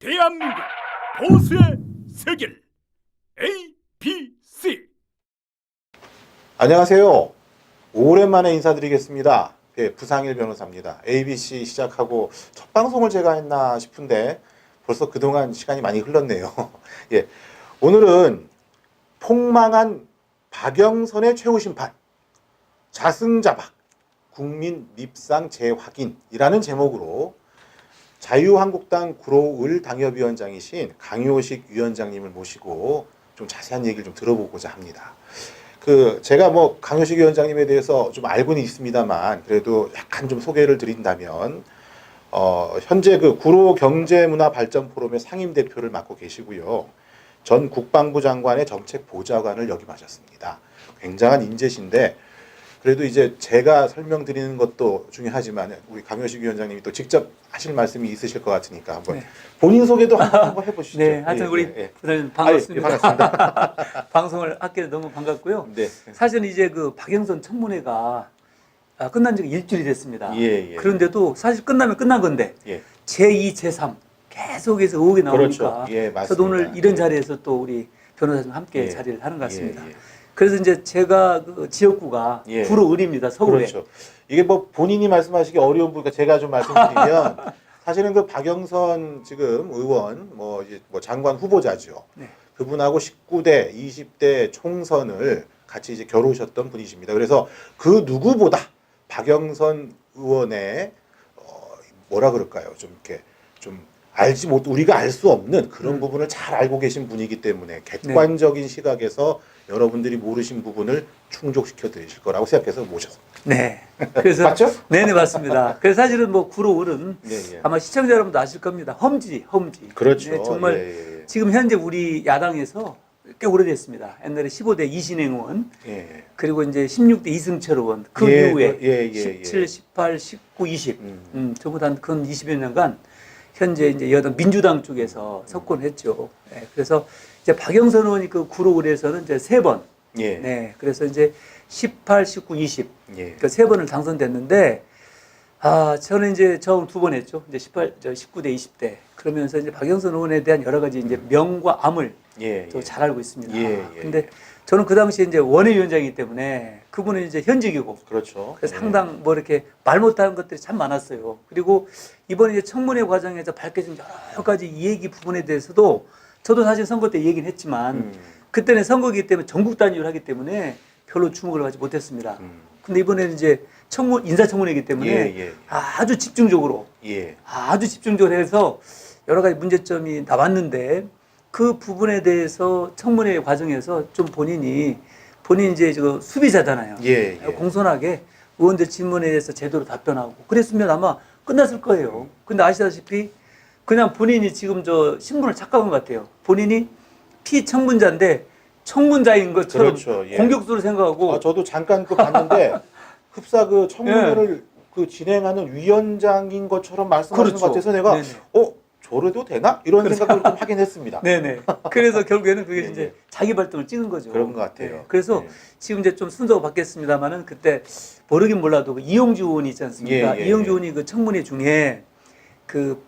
대한민국 보수의 세계를 ABC. 안녕하세요. 오랜만에 인사드리겠습니다. 예, 부상일 변호사입니다. ABC 시작하고 첫 방송을 제가 했나 싶은데 벌써 그동안 시간이 많이 흘렀네요. 예, 오늘은 폭망한 박영선의 최후 심판, 자승자박, 국민 밉상 재확인이라는 제목으로 자유한국당 구로을 당협위원장이신 강효식 위원장님을 모시고 좀 자세한 얘기를 좀 들어보고자 합니다. 제가 강효식 위원장님에 대해서 좀 알고는 있습니다만 그래도 약간 좀 소개를 드린다면 현재 구로 경제문화발전포럼의 상임대표를 맡고 계시고요. 전 국방부 장관의 정책보좌관을 역임하셨습니다. 굉장한 인재신데 그래도 이제 제가 설명드리는 것도 중요하지만 우리 강효식 위원장님이 또 직접 하실 말씀이 있으실 것 같으니까 한번 본인 소개도 한번 해보시죠. 네, 하여튼 우리 부장님 반갑습니다. 반갑습니다. 방송을 하게 너무 반갑고요. 네. 사실은 이제 박영선 청문회가 끝난 지가 일주일이 됐습니다. 예. 그런데도 사실 끝나면 끝난 건데 예. 제2, 제3 계속해서 의혹이 나오니까 그렇죠. 예, 맞습니다. 저도 오늘 이런 예. 자리에서 또 우리 변호사님 함께 예. 자리를 하는 것 같습니다. 예. 그래서 이제 제가 지역구가 예. 구로을입니다. 서울에. 그렇죠. 이게 본인이 말씀하시기 어려운 부분이니까 제가 좀 말씀드리면 사실은 박영선 지금 의원 장관 후보자죠. 네. 그분하고 19대, 20대 총선을 같이 이제 겨루셨던 분이십니다. 그래서 그 누구보다 박영선 의원의 뭐라 그럴까요? 좀 이렇게 좀 우리가 알 수 없는 그런 부분을 잘 알고 계신 분이기 때문에 객관적인 시각에서 여러분들이 모르신 부분을 충족시켜 드리실 거라고 생각해서 모셨습니다. 네. 그래서 맞죠? 네네 맞습니다. 그래서 사실은 구로을은 예. 아마 시청자 여러분도 아실 겁니다. 험지. 그렇죠. 네, 정말 예. 지금 현재 우리 야당에서 꽤 오래됐습니다. 옛날에 15대 이신행 의원, 예. 그리고 이제 16대 이승철 의원, 그 예, 이후에 예. 17, 18, 19, 20, 전부 다 근 20여 년간 현재 이제 여당 민주당 쪽에서 석권했죠. 네, 그래서 이제 박영선 의원이 구로을에서는 이제 3번, 예. 네, 그래서 이제 18, 19, 20, 예. 그 3번을 당선됐는데, 저는 이제 처음 2번 했죠. 이제 19대, 20대. 그러면서 이제 박영선 의원에 대한 여러 가지 이제 명과 암을 또 잘 알고 있습니다. 근데 저는 그 당시에 이제 원외위원장이기 때문에 그분은 이제 현직이고. 그렇죠. 그래서 상당 이렇게 말 못하는 것들이 참 많았어요. 그리고 이번에 이제 청문회 과정에서 밝혀진 여러 가지 얘기 부분에 대해서도 저도 사실 선거 때 얘기는 했지만 그때는 선거이기 때문에 전국 단위로 하기 때문에 별로 주목을 받지 못했습니다. 근데 이번에는 이제 인사청문회이기 때문에 아주 집중적으로 해서 여러 가지 문제점이 나왔는데 그 부분에 대해서 청문회 과정에서 좀 본인이 이제 수비자잖아요. 공손하게 의원들 질문에 대해서 제대로 답변하고 그랬으면 아마 끝났을 거예요. 근데 아시다시피 그냥 본인이 지금 신분을 착각한 것 같아요. 본인이 피청문자인데 청문자인 것처럼 그렇죠. 공격수로 생각하고. 저도 잠깐 봤는데 흡사 청문회를 진행하는 위원장인 것처럼 말씀하시는 것 같아서 내가 저래도 되나? 이런 생각을 좀 하긴 했습니다. 네네. 그래서 결국에는 그게 이제 자기 발등을 찍은 거죠. 그런 것 같아요. 네. 그래서 지금 이제 좀 순서가 바뀌었습니다만은 그때 모르긴 몰라도 이용주 의원이 있지 않습니까? 이용주 의원이 청문회 중에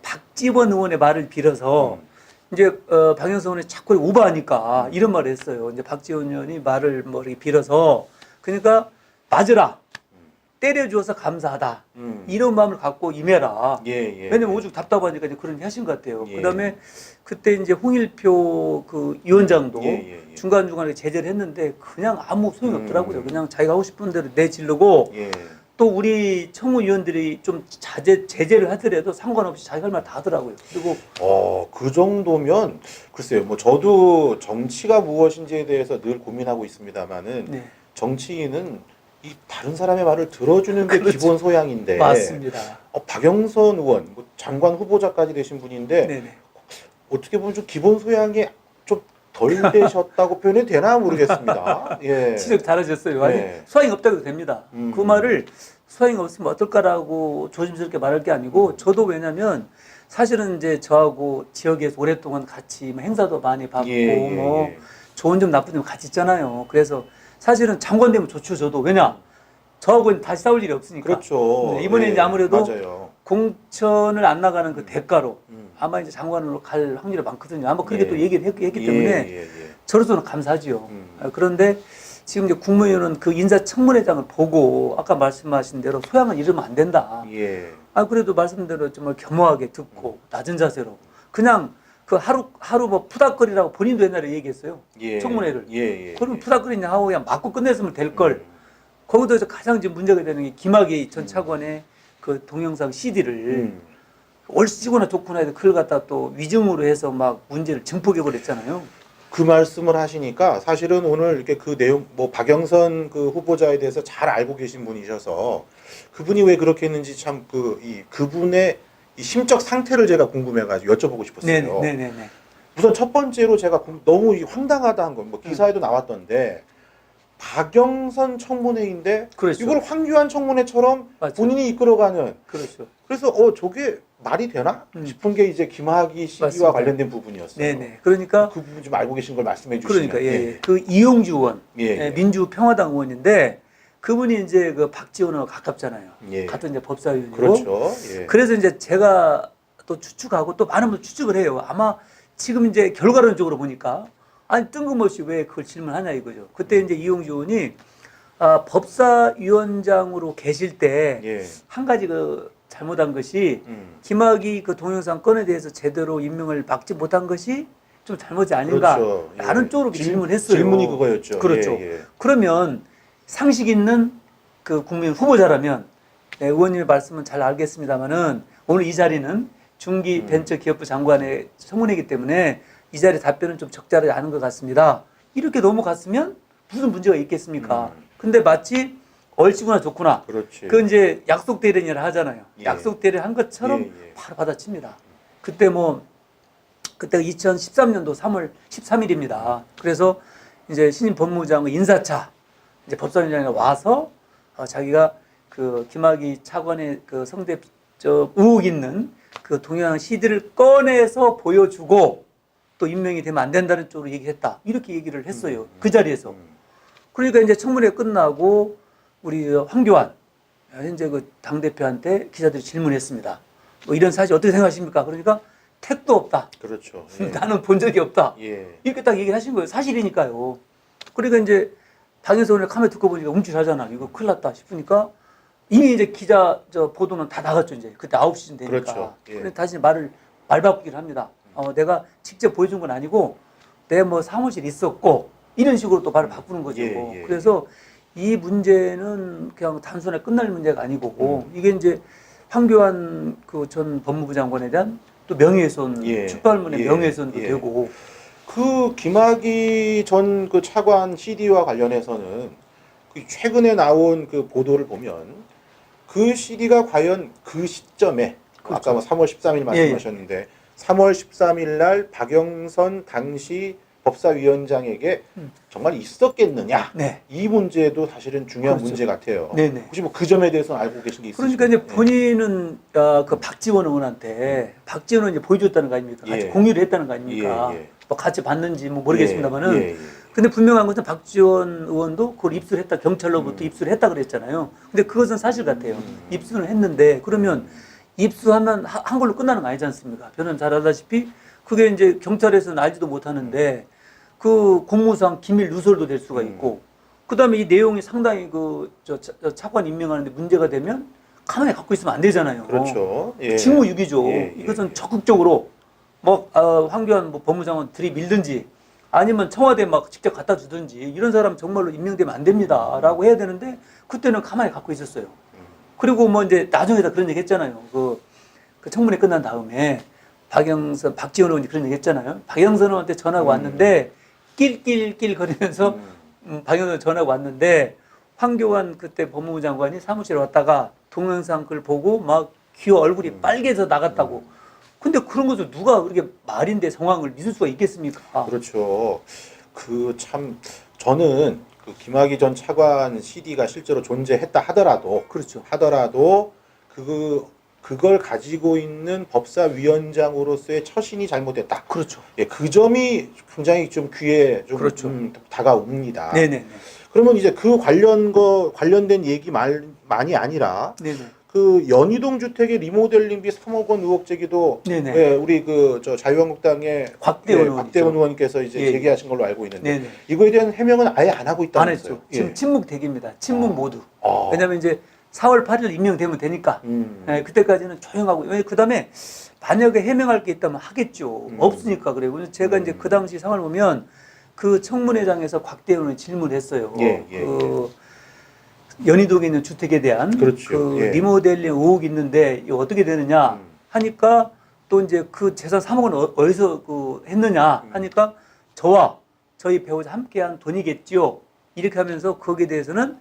박지원 의원의 말을 빌어서 이제 박영선 의원이 자꾸 오버하니까 이런 말을 했어요. 이제 박지원 의원이 말을 이렇게 빌어서 그러니까 맞으라. 때려주어서 감사하다. 이런 마음을 갖고 임해라. 왜냐면 오죽 답답하니까 이제 그런 얘기 하신 것 같아요. 그다음에 그때 이제 홍일표 위원장도 중간중간에 제재를 했는데 그냥 아무 소용이 없더라고요. 그냥 자기가 하고 싶은 대로 내지르고 또 우리 청무위원들이 좀 제재를 하더라도 상관없이 자기 할 말 다 하더라고요. 그리고 그 정도면 글쎄요. 저도 정치가 무엇인지에 대해서 늘 고민하고 있습니다만은 정치인은 이 다른 사람의 말을 들어주는 게 기본 소양인데 맞습니다. 박영선 의원 장관 후보자까지 되신 분인데 어떻게 보면 좀 기본 소양이 좀 덜 되셨다고 표현이 되나 모르겠습니다. 지적 잘하셨어요. 아니 소양이 없다고 해도 됩니다. 그 말을 소양이 없으면 어떨까라고 조심스럽게 말할 게 아니고 저도 왜냐면 사실은 이제 저하고 지역에서 오랫동안 같이 행사도 많이 받고 좋은 점 나쁜 점 같이 있잖아요. 그래서 사실은 장관 되면 좋죠. 저도 왜냐 저하고는 다시 싸울 일이 없으니까. 그렇죠. 이번에 이제 아무래도 맞아요. 공천을 안 나가는 그 대가로 음. 아마 이제 장관으로 갈 확률이 많거든요. 아마 그렇게 예. 또 얘기를 했기 예, 때문에 예, 예. 저로서는 감사하지요. 그런데 지금 이제 국무위원은 그 인사청문회장을 보고 아까 말씀하신 대로 소양을 잃으면 안 된다. 예. 그래도 말씀대로 정말 겸허하게 듣고 낮은 자세로 그냥 그 하루 뭐 푸닥거리라고 본인도 옛날에 얘기했어요. 예. 청문회를. 예, 예. 그럼 푸닥거리냐 하고 그냥 맞고 끝냈으면 될 걸. 거기도 이제 가장 지금 문제가 되는 게 김학의 전 차관의 그 동영상 CD를 얼씨구나 좋구나 해서 그걸 갖다 또 위증으로 해서 막 문제를 증폭해 버렸잖아요. 그 말씀을 하시니까 사실은 오늘 이렇게 그 내용 뭐 박영선 그 후보자에 대해서 잘 알고 계신 분이셔서 그분이 왜 그렇게 했는지 참 그분의 이 심적 상태를 제가 궁금해가지고 여쭤보고 싶었어요. 네네네. 우선 첫 번째로 제가 너무 황당하다는 건 뭐 기사에도 나왔던데 박영선 청문회인데 그렇죠. 이걸 황교안 청문회처럼 맞죠. 본인이 이끌어가는 그렇죠. 그래서 저게 말이 되나 싶은 게 이제 김학의 시기와 맞습니다. 관련된 부분이었어요. 네네. 그러니까 그 부분 좀 알고 계신 걸 말씀해 주시면. 그러니까 예. 그 이용주 의원, 예. 민주평화당 의원인데 그분이 이제 그 박지원하고 가깝잖아요. 예. 같은 이제 법사위원이고. 그렇죠. 예. 그래서 이제 제가 또 추측하고 또 많은 분들 추측을 해요. 아마 지금 이제 결과론적으로 보니까 아니 뜬금없이 왜 그걸 질문하냐 이거죠. 그때 이제 이용주 의원이 법사위원장으로 계실 때 한 예. 가지 그 잘못한 것이 김학의 그 동영상 건에 대해서 제대로 임명을 막지 못한 것이 좀 잘못이 아닌가 그렇죠. 예. 라는 쪽으로 질문했어요. 질문이 그거였죠. 그렇죠. 예, 예. 그러면 상식 있는 그 국민 후보자라면 의원님의 말씀은 잘 알겠습니다만은 오늘 이 자리는 중기벤처기업부 장관의 청문회이기 때문에 이 자리 답변은 좀 적절하지 않은 것 같습니다. 이렇게 넘어갔으면 무슨 문제가 있겠습니까? 근데 마치 얼씨구나 좋구나. 그렇지. 그 이제 약속 대련이라 하잖아요. 예. 약속 대련 한 것처럼 예, 예. 바로 받아칩니다. 그때가 2013년도 3월 13일입니다. 그래서 이제 신임 법무부장의 인사차 이제 법사위원장이 와서 자기가 그 김학의 차관의 그 성대적 의혹 있는 그 동영상 CD를 꺼내서 보여주고 또 임명이 되면 안 된다는 쪽으로 얘기했다. 이렇게 얘기를 했어요. 그 자리에서. 그러니까 이제 청문회 끝나고 우리 황교안 현재 그 당대표한테 기자들이 질문했습니다. 뭐 이런 사실 어떻게 생각하십니까? 그러니까 택도 없다. 그렇죠. 예. 나는 본 적이 없다. 예. 이렇게 딱 얘기를 하신 거예요. 사실이니까요. 그러니까 이제 박영선 오늘 카메라 듣고 보니까 움찔하잖아. 이거 큰일 났다 싶으니까 이미 이제 기자 보도는 다 나갔죠. 이제 그때 9시쯤 되니까. 그렇죠. 예. 그래서 다시 말 바꾸기를 합니다. 내가 직접 보여준 건 아니고 내 뭐 사무실 있었고 이런 식으로 또 말을 바꾸는 거죠. 예, 예. 그래서 이 문제는 그냥 단순하게 끝날 문제가 아니고 이게 이제 황교안 그 전 법무부 장관에 대한 또 명예훼손, 예. 출발문의 예. 명예훼손도 예. 되고 그 김학의 전 그 차관 CD와 관련해서는 그 최근에 나온 그 보도를 보면 그 CD가 과연 그 시점에 그렇죠. 아까 뭐 3월 13일 말씀하셨는데 3월 13일 날 박영선 당시 법사위원장에게 정말 있었겠느냐 네. 이 문제도 사실은 중요한 그렇죠. 문제 같아요. 네네. 혹시 뭐 그 점에 대해서는 알고 계신 게 있으신가요? 그러니까 이제 본인은 그 박지원 의원한테 박지원은 이제 보여줬다는 거 아닙니까? 같이 예. 공유를 했다는 거 아닙니까? 예, 예. 뭐 같이 봤는지 뭐 모르겠습니다만은. 예, 예, 예. 근데 분명한 것은 박지원 의원도 그걸 입수했다. 경찰로부터 입수를 했다 그랬잖아요. 근데 그것은 사실 같아요. 입수는 했는데 그러면 입수하면 한 걸로 끝나는 거 아니지 않습니까? 변호사님 잘 알다시피 그게 이제 경찰에서는 알지도 못하는데 그 공무상 기밀 누설도 될 수가 있고 그다음에 이 내용이 상당히 차관 임명하는데 문제가 되면 가만히 갖고 있으면 안 되잖아요. 그렇죠. 예. 직무유기죠. 예, 예, 이것은 적극적으로 뭐 황교안 뭐 법무장관 들이밀든지 아니면 청와대 막 직접 갖다 주든지 이런 사람 정말로 임명되면 안 됩니다라고 해야 되는데 그때는 가만히 갖고 있었어요. 그리고 뭐 이제 나중에다 그런 얘기 했잖아요. 그 청문회 끝난 다음에 박지원 의원이 그런 얘기 했잖아요. 박영선 의원한테 전화가 왔는데 낄낄낄 거리면서 박영선 의원 전화가 왔는데 황교안 그때 법무부 장관이 사무실에 왔다가 동영상 그걸 보고 막 귀여 얼굴이 빨개져 나갔다고. 근데 그런 것을 누가 그렇게 말인데 상황을 믿을 수가 있겠습니까? 그렇죠. 그 참 저는 그 김학의 전 차관 CD가 실제로 존재했다 하더라도 그렇죠. 그걸 가지고 있는 법사위원장으로서의 처신이 잘못됐다. 그렇죠. 예, 그 점이 굉장히 좀 귀에 좀 그렇죠. 다가옵니다. 네네. 그러면 이제 그 관련된 얘기만이 아니라 네네. 그 연희동 주택의 리모델링비 3억 원 의혹 제기도 네네. 예, 우리 그 저 자유한국당의 곽대원 의원이죠. 곽대원 의원께서 이제 예. 제기하신 걸로 알고 있는데 네네. 이거에 대한 해명은 아예 안 하고 안 있다면서요. 했죠. 지금 침묵 대기입니다. 침묵 아. 모두. 아. 왜냐하면 이제 4월 8일 임명되면 되니까 예, 그때까지는 조용하고 그 다음에 만약에 해명할 게 있다면 하겠죠. 없으니까 그래요. 그래서 제가 이제 그 당시 상황을 보면 그 청문회장에서 곽대원을 질문했어요. 예, 그 연희동에 있는 주택에 대한 그렇죠. 그 예. 리모델링 의혹이 있는데 이거 어떻게 되느냐 하니까 또 이제 그 재산 3억 원 어디서 그 했느냐 하니까 저와 저희 배우자 함께한 돈이겠지요. 이렇게 하면서 거기에 대해서는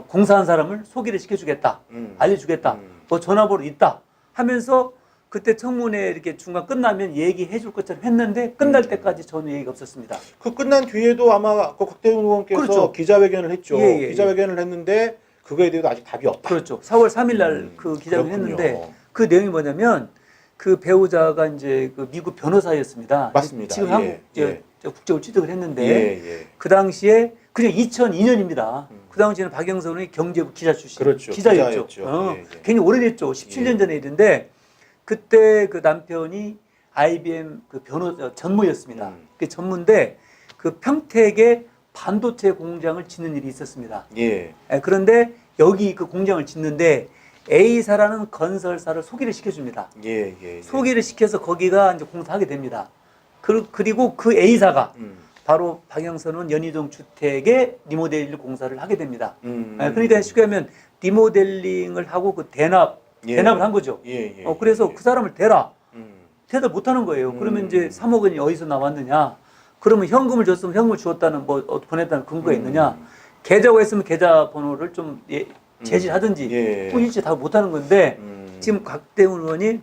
공사한 사람을 소개를 시켜주겠다, 알려주겠다, 뭐 전화번호 있다 하면서 그때 청문회 이렇게 중간 끝나면 얘기해 줄 것처럼 했는데 끝날 때까지 전혀 얘기가 없었습니다. 그 끝난 뒤에도 아마 그 곽대원 의원께서 그렇죠. 기자회견을 했죠. 예, 예, 기자회견을 했는데 그거에 대해서 아직 답이 없다. 그렇죠. 4월 3일 날 그 기자회견 그렇군요. 했는데 그 내용이 뭐냐면 그 배우자가 이제 그 미국 변호사였습니다. 맞습니다. 지금 예, 한국 예. 저 국적을 취득을 했는데 예. 그 당시에 그냥 2002년입니다. 그 당시에는 박영선 의원이 경제부 기자 출신. 그렇죠. 기자였죠. 기자였죠. 예. 굉장히 오래됐죠. 17년 전의 일인데 그때 그 남편이 IBM 그 전무였습니다. 그 전무인데 그 평택에 반도체 공장을 짓는 일이 있었습니다. 예. 그런데 여기 그 공장을 짓는데 A사라는 건설사를 소개를 시켜줍니다. 예. 소개를 시켜서 거기가 이제 공사하게 됩니다. 그리고 그 A사가 바로 박영선 의원 연희동 주택의 리모델링 공사를 하게 됩니다. 그러니까 쉽게 하면 리모델링을 하고 그 대납을 한 거죠. 그래서 그 사람을 대라. 대답 못 하는 거예요. 그러면 이제 3억 원이 어디서 나왔느냐? 그러면 현금을 줬으면 현금을 주었다는 보냈다는 근거가 있느냐? 계좌가 있으면 계좌 번호를 좀 제시하든지 또 일체 다 못 하는 건데 지금 곽대원 의원이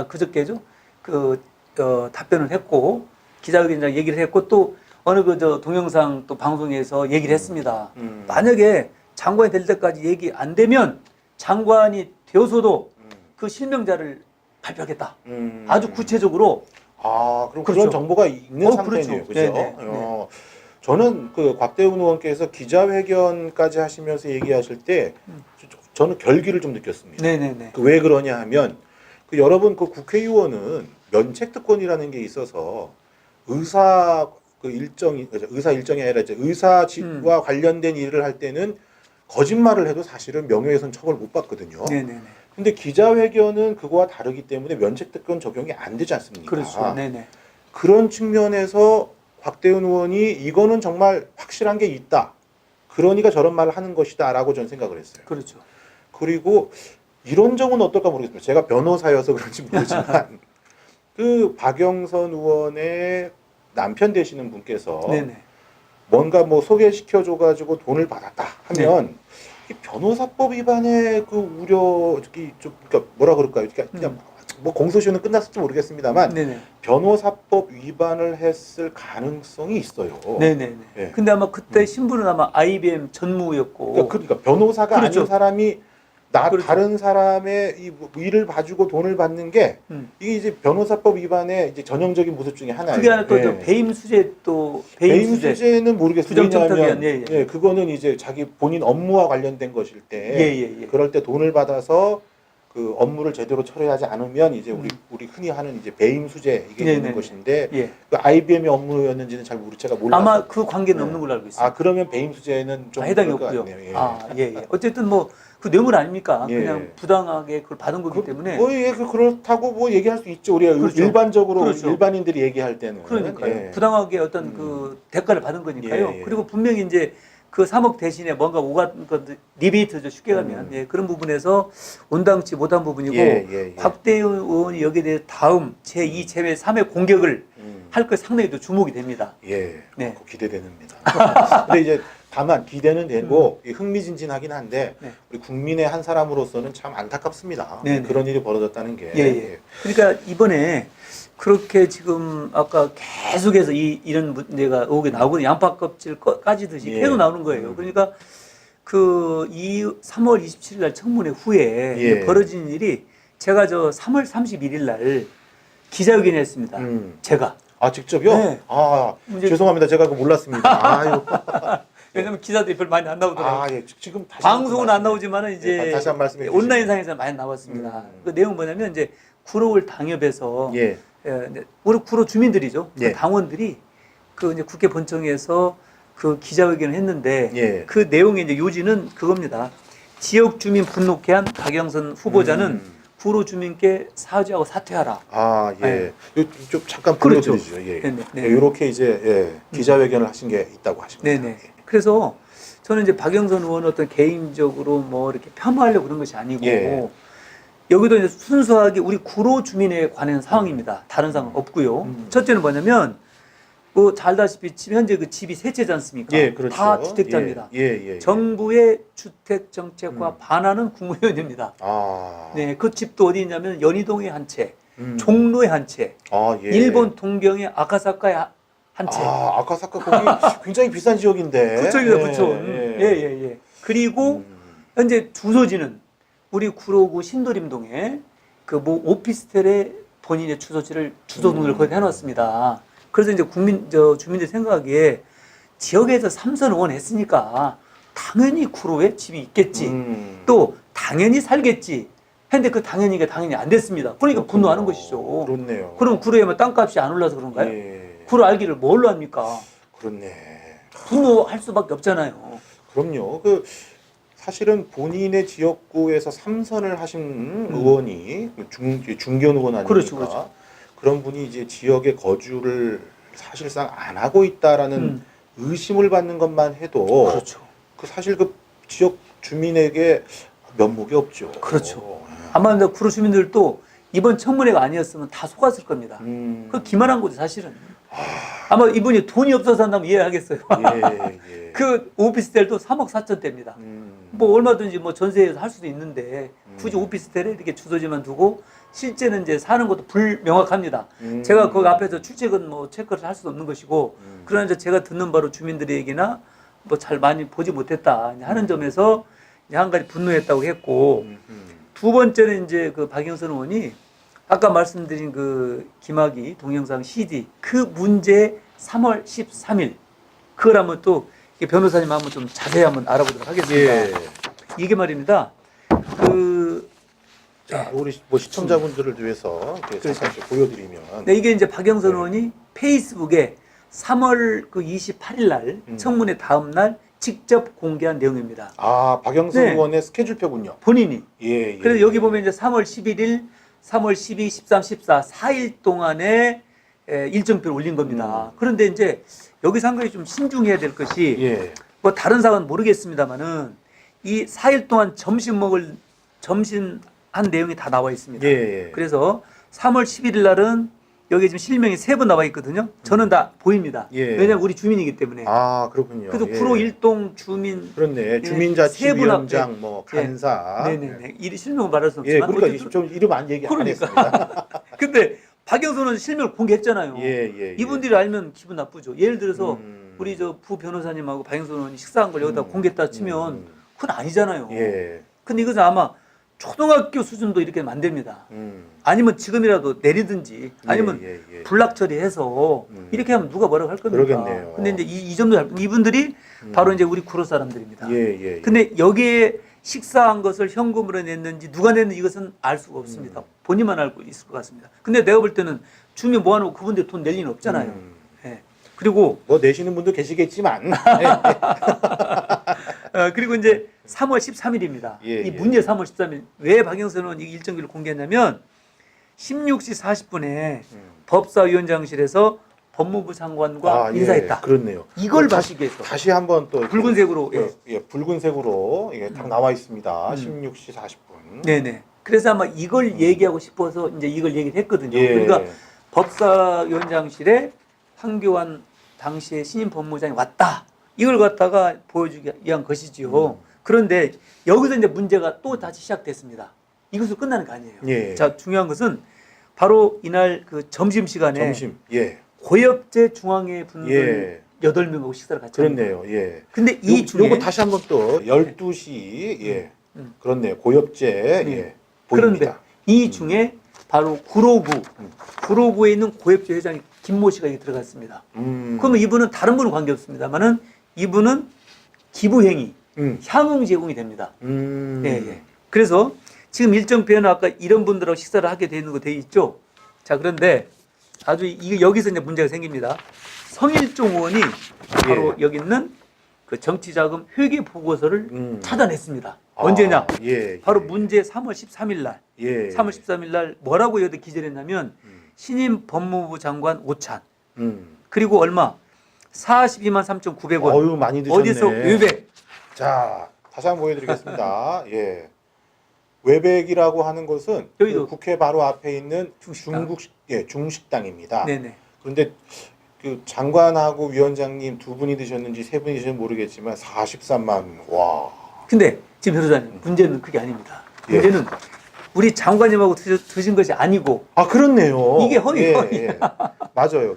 그저께죠. 답변을 했고 기자회견장 얘기를 했고 또 어느 동영상 또 방송에서 얘기를 했습니다. 만약에 장관이 될 때까지 얘기 안 되면 장관이 되어서도 그 실명자를 발표하겠다. 아주 구체적으로. 그럼 그렇죠. 그런 정보가 있는 상태네요. 그렇죠. 그죠? 네네. 저는 그 곽대원 의원께서 기자회견까지 하시면서 얘기하실 때 저는 결기를 좀 느꼈습니다. 네네네. 왜 그러냐 하면 여러분 그 국회의원은 면책특권이라는 게 있어서 의사 일정이 아니라 이제 의사와 관련된 일을 할 때는 거짓말을 해도 사실은 명예훼손 처벌 못 받거든요. 네네네. 근데 기자회견은 그거와 다르기 때문에 면책특권 적용이 안 되지 않습니까? 그렇죠. 네네. 그런 측면에서 곽대원 의원이 이거는 정말 확실한 게 있다. 그러니까 저런 말을 하는 것이다라고 저는 생각을 했어요. 그렇죠. 그리고 이런 적은 어떨까 모르겠습니다. 제가 변호사여서 그런지 모르지만 그 박영선 의원의 남편 되시는 분께서 네네. 뭔가 뭐 소개시켜줘가지고 돈을 받았다 하면 이 변호사법 위반의 그 우려, 그러니까 뭐라 그럴까요? 그냥 뭐 공소시효는 끝났을지 모르겠습니다만 네네. 변호사법 위반을 했을 가능성이 있어요. 네네네. 예. 근데 아마 그때 신분은 아마 IBM 전무였고. 그러니까 변호사가 그렇죠. 아닌 사람이 그렇죠. 다른 사람의 이 일을 봐주고 돈을 받는 게 이게 이제 변호사법 위반의 이제 전형적인 모습 중에 하나예요. 그게 하나 또 배임 수재 또 배임 수재는 모르겠어요. 부정청탁위원, 왜냐하면 그거는 이제 자기 본인 업무와 관련된 것일 때 그럴 때 돈을 받아서 그 업무를 제대로 처리하지 않으면 이제 우리 흔히 하는 이제 배임 수재 이게 되는 것인데 그 IBM의 업무였는지는 잘 제가 몰라요. 아마 그 관계는 없는 걸로 알고 있습니다. 그러면 배임 수재는 좀 해당이 그럴 것 없고요. 같네요. 어쨌든 뭐 그 뇌물 아닙니까? 그냥 부당하게 그걸 받은 거기 때문에. 그렇다고 뭐 얘기할 수 있죠. 우리가 그렇죠. 일반적으로 그렇죠. 일반인들이 얘기할 때는. 그러니까요. 부당하게 어떤 그 대가를 받은 거니까요. 그리고 분명히 이제 그 3억 대신에 뭔가 오간 리베이트죠. 쉽게 가면 그런 부분에서 온당치 못한 부분이고 곽대원 의원이 여기에 대해 다음 제2, 제3의 공격을 할 것 상당히 또 주목이 됩니다. 기대됩니다. 근데 이제 다만 기대는 되고 흥미진진하긴 한데 우리 국민의 한 사람으로서는 참 안타깝습니다. 그런 일이 벌어졌다는 게. 그러니까 이번에 그렇게 지금 아까 계속해서 이런 문제가 의혹이 나오고 양파 껍질 까지듯이 계속 나오는 거예요. 그러니까 그 3월 27일 날 청문회 후에 벌어진 일이 제가 3월 31일 날 기자회견을 했습니다. 제가. 직접요? 네. 죄송합니다. 제가 그거 몰랐습니다. 아유. 왜냐면 기사들이 별로 많이 안 나오더라고요. 아, 예. 지금 다시 방송은 안 말씀해 나오지만은 이제 예, 다시 한 말씀해 주시죠. 온라인상에서 많이 나왔습니다. 그 내용 뭐냐면 이제 구로울 당협에서 예. 우리 구로 주민들이죠. 예. 그 당원들이 그 이제 국회 본청에서 그 기자회견을 했는데 예. 그 내용의 이제 요지는 그겁니다. 지역 주민 분노케 한 박영선 후보자는 구로 주민께 사죄하고 사퇴하라. 아, 예. 좀 잠깐 그렇죠. 불러드리죠. 예. 네네, 네. 이렇게 이제 기자회견을 하신 게 있다고 하십니다. 네네. 예. 그래서 저는 이제 박영선 의원은 어떤 개인적으로 뭐 이렇게 폄하하려고 그런 것이 아니고 예. 여기도 이제 순수하게 우리 구로 주민에 관한 상황입니다. 다른 상황 없고요. 첫째는 뭐냐면 뭐 잘 다시피 현재 그 집이 세 채지 않습니까? 예, 그렇죠. 다 주택자입니다. 예. 정부의 주택 정책과 반하는 국무위원입니다. 아. 네, 그 집도 어디 있냐면 연희동에 한 채, 음. 종로에 한 채, 아, 예. 일본 동경의 아카사카에 한 채. 아, 아카사카 거기 굉장히 비싼 지역인데. 부촌입니다, 부촌. 예. 그리고 현재 주소지는 우리 구로구 신도림동에 그 뭐 오피스텔에 본인의 주소 등록을 거기 해놨습니다. 그래서 이제 주민들 생각하기에 지역에서 삼선 의원했으니까 당연히 구로에 집이 있겠지. 또 당연히 살겠지. 했는데 그 당연히가 당연히 안 됐습니다. 그러니까 그렇군요. 분노하는 것이죠. 그렇네요. 그럼 구로에 뭐 땅값이 안 올라서 그런가요? 예. 구로 알기를 뭘로 합니까? 그렇네. 분노할 수밖에 없잖아요. 그럼요. 그 사실은 본인의 지역구에서 3선을 하신 의원이 중견 의원 아닙니까? 그렇죠. 그런 분이 이제 지역에 거주를 사실상 안 하고 있다라는 의심을 받는 것만 해도 그렇죠. 그 사실 그 지역 주민에게 면목이 없죠. 그렇죠. 아마 이제 구로 주민들도 이번 청문회가 아니었으면 다 속았을 겁니다. 그 기만한 거죠, 사실은. 아마 이분이 돈이 없어서 한다면 이해하겠어요. 예. 그 오피스텔도 3억 4천대입니다. 뭐 얼마든지 뭐 전세에서 할 수도 있는데 굳이 오피스텔에 이렇게 주소지만 두고 실제는 이제 사는 것도 불명확합니다. 제가 거기 앞에서 출첵은 뭐 체크를 할 수도 없는 것이고 그러나 이제 제가 듣는 바로 주민들의 얘기나 뭐 잘 많이 보지 못했다 하는 점에서 이제 한 가지 분노했다고 했고 두 번째는 이제 그 박영선 의원이 아까 말씀드린 그 김학의 동영상 CD 그 문제 3월 13일 그걸 한번 또 변호사님 한번 좀 자세히 한번 알아보도록 하겠습니다. 예. 이게 말입니다. 자, 우리 뭐 시청자분들을 위해서 이렇게 잠깐 보여드리면 네, 이게 이제 박영선 의원이 페이스북에 3월 그 28일 날 청문회 다음 날 직접 공개한 내용입니다. 아, 박영선 네. 의원의 스케줄표군요. 본인이. 예. 그래서 여기 보면 이제 3월 11일, 3월 12, 13, 14, 4일 동안에 일정표를 올린 겁니다. 그런데 이제 여기서 한 가지 좀 신중해야 될 것이 예. 뭐 다른 사람은 모르겠습니다만은 이 4일 동안 점심 한 내용이 다 나와 있습니다. 예. 그래서 3월 11일 날은 여기 지금 실명이 3번 나와 있거든요. 저는 다 보입니다. 예. 왜냐하면 우리 주민이기 때문에. 아, 그렇군요. 그래서 예. 구로 일동 주민 그렇네. 세 분 주민자치위원장, 앞에. 뭐 간사. 네네네. 이 실명은 말할 수 예, 없지만. 그러니까 어쨌든 좀 이름 안 얘기 안 그러니까. 했습니다. 근데 박영선은 실명을 공개했잖아요. 예. 이분들이 알면 기분 나쁘죠. 예를 들어서 우리 저 부 변호사님하고 박영선 의원이 식사한 걸 여기다 공개했다 치면 그건 아니잖아요. 예. 근데 이것은 아마 초등학교 수준도 이렇게 만듭니다. 아니면 지금이라도 내리든지 아니면 예. 불락 처리해서 이렇게 하면 누가 뭐라고 할 겁니까? 그러겠네요. 근데 이제 이 점도 이분들이 바로 이제 우리 구로 사람들입니다. 예. 근데 여기에 식사한 것을 현금으로 냈는지 누가 냈는지 이것은 알 수가 없습니다. 본인만 알고 있을 것 같습니다. 근데 내가 볼 때는 주민 모아놓고 그분들 돈 낼 리는 없잖아요. 예. 그리고 뭐 내시는 분도 계시겠지만. 그리고 이제 3월 13일입니다. 예, 이 문제 3월 13일. 왜 박영선 의원이 이 일정기를 공개했냐면 16시 40분에 법사위원장실에서 법무부 장관과 인사했다. 그렇네요. 이걸 봐시기 위해서. 다시 한번 또 붉은색으로. 붉은색으로 이게 딱 나와 있습니다. 16시 40분. 네네. 그래서 아마 이걸 얘기하고 싶어서 이제 이걸 얘기를 했거든요. 예. 그러니까 법사위원장실에 황교안 당시에 신임 법무장이 왔다. 이걸 갖다가 보여주기 위한 것이지요. 그런데 여기서 이제 문제가 또 다시 시작됐습니다. 이것으로 끝나는 거 아니에요. 예. 자, 중요한 것은 바로 이날 그 점심시간에 예. 고엽제 중앙회 분들 8명하고 식사를 같이 그렇네요. 예. 근데 이 중에 요거 다시 한번 또 12시 그렇네요. 고엽제 보입니다. 그런데 이 중에 바로 구로구에 있는 고엽제 회장이 김모 씨가 여기 들어갔습니다. 그러면 이분은 다른 분은 관계없습니다만은 이분은 기부행위, 음. 향응 제공이 됩니다. 음. 예, 예. 그래서 지금 일정표에는 아까 이런 분들하고 식사를 하게 되어 있는 거 되어 있죠. 자, 그런데 아주 이게 여기서 이제 문제가 생깁니다. 성일종 의원이 바로 예. 여기 있는 그 정치자금 회계 보고서를 찾아냈습니다. 아, 언제냐? 예, 바로 예. 문제 3월 13일 날. 예. 3월 13일 날 뭐라고 여기 기재를 했냐면 신임 법무부 장관 오찬 그리고 얼마? 42만 3,900원. 어유 많이 드셨네. 어디서 외백? 자, 다시 한번 보여드리겠습니다. 예. 외백이라고 하는 것은 여기도. 그 국회 바로 앞에 있는 중식당. 중식당입니다. 네네. 그런데 그 장관하고 위원장님 두 분이 드셨는지 세 분이 드셨는지 모르겠지만 43만 와. 근데 지금 변호사님 문제는 그게 아닙니다. 예. 문제는 우리 장관님하고 드신 것이 아니고 아 그렇네요. 이게 허위, 예, 허위. 예. 맞아요.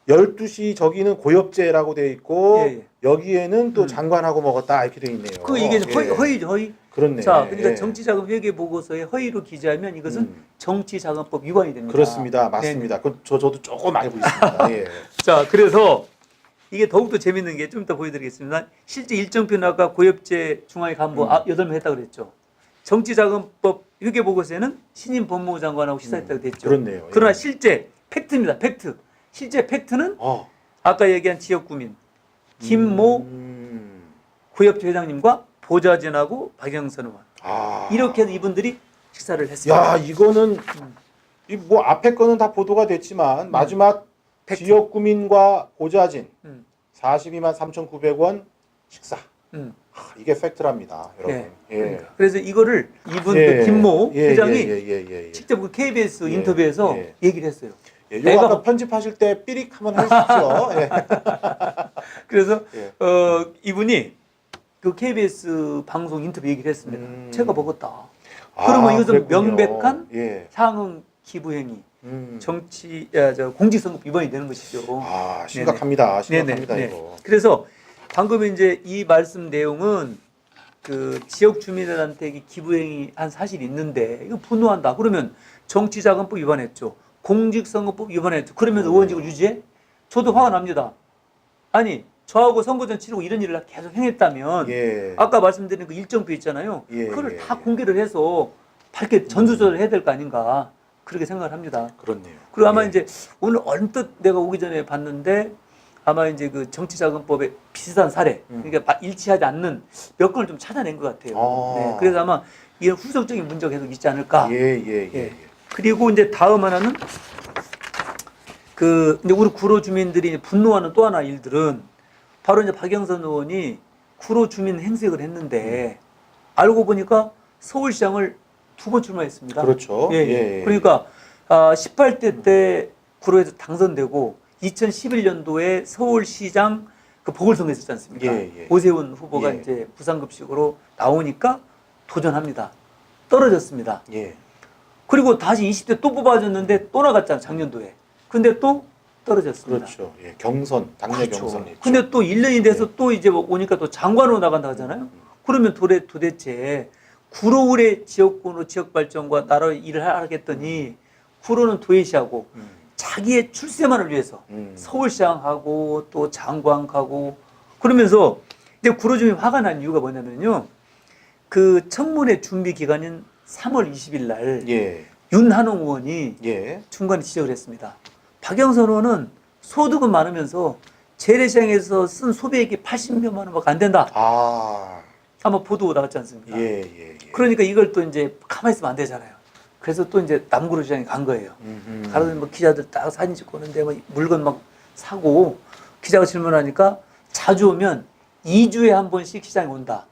12시 저기는 고엽제라고 돼 있고 예, 예. 여기에는 또 장관하고 먹었다 이렇게 돼 있네요. 그 이게 예. 허위죠, 허위. 그렇네. 자, 그러니까 예. 정치자금 회계 보고서에 허위로 기재하면 이것은 정치자금법 위반이 됩니다. 그렇습니다. 맞습니다. 그 저도 조금 알고 있습니다. 예. 자, 그래서 이게 더욱더 재밌는 게 좀 이따 보여드리겠습니다. 실제 일정표는 아까 고엽제 중앙위 간부 8명 했다고 그랬죠. 정치자금법 회계보고서에는 신임 법무부 장관하고 시사했다고 됐죠. 그렇네요. 예. 그러나 실제 팩트입니다. 팩트. 실제 팩트는 아까 얘기한 지역구민 김모 고엽제 회장님과 보좌진하고 박영선 의원 이렇게 해서 이분들이 식사를 했습니다. 야, 이거는 이 뭐 앞에 거는 다 보도가 됐지만 마지막 팩트. 지역구민과 보좌진 음. 42만 3,900원 식사. 이게 팩트랍니다, 여러분. 네. 예. 그러니까. 그래서 이거를 이분 예. 그 김모 예, 회장이 예. 직접 그 KBS 예. 인터뷰에서 예. 얘기를 했어요. 예, 내가 이거 아까 편집하실 때 삐릭 한번 하십시오. 예. 그래서 예. 이분이 그 KBS 방송 인터뷰 얘기를 했습니다. 제가 먹었다. 아, 그러면 이것은 그랬군요. 명백한 예. 향응 기부행위, 공직선거법 위반이 되는 것이죠. 아, 심각합니다. 심각합니다, 네네. 이거. 그래서 방금 이제 이 말씀 내용은 그 지역 주민들한테 기부행위 한 사실이 있는데 이거 분노한다. 그러면 정치자금법 위반했죠. 공직선거법 위반했죠. 그러면서 의원직을 유지해? 저도 화가 납니다. 아니 저하고 선거전 치르고 이런 일을 계속 행했다면 예. 아까 말씀드린 그 일정표 있잖아요. 예, 그거를 예, 다 예. 공개를 해서 밝게 전수조사를 해야 될 거 아닌가 그렇게 생각을 합니다. 그렇네요. 그리고 아마 예. 이제 오늘 언뜻 내가 오기 전에 봤는데 아마 이제 그 정치자금법의 비슷한 사례, 그러니까 일치하지 않는 몇 건을 좀 찾아낸 것 같아요. 아. 네, 그래서 아마 이런 후속적인 문제가 계속 있지 않을까. 예. 그리고 이제 다음 하나는 그 이제 우리 구로 주민들이 분노하는 또 하나 일들은 바로 이제 박영선 의원이 구로 주민 행색을 했는데 알고 보니까 서울시장을 2번 출마했습니다. 그렇죠. 예. 그러니까 18대 때 구로에서 당선되고 2011년도에 서울시장 그 보궐선거 있었지 않습니까? 예. 오세훈 후보가 예. 이제 부산급식으로 나오니까 도전합니다. 떨어졌습니다. 예. 그리고 다시 20대 또 뽑아줬는데 또 나갔잖아, 작년도에. 근데 또 떨어졌습니다. 그렇죠. 예. 경선, 당내 그렇죠. 경선 있죠. 근데 또 1년이 돼서 또 이제 오니까 또 장관으로 나간다 하잖아요. 그러면 도대체 구로울의 지역구로 지역 발전과 나라의 일을 하겠더니 구로는 도예시하고 자기의 출세만을 위해서 서울시장하고 또 장관 가고 그러면서 이제 구로 주민이 화가 난 이유가 뭐냐면요. 그 청문회 준비 기간인 3월 20일 날 예. 윤한홍 의원이 예. 중간에 지적을 했습니다. 박영선 의원은 소득은 많으면서 재래시장에서 쓴 소비액이 80몇만 원밖에 안 된다. 아마 보도 나왔지 않습니까? 예. 그러니까 이걸 또 이제 가만히 있으면 안 되잖아요. 그래서 또 이제 남구로 시장에 간 거예요. 가서 뭐 기자들 딱 사진 찍고 오는데 뭐 물건 막 사고 기자가 질문하니까 자주 오면 2주에 한 번씩 시장에 온다.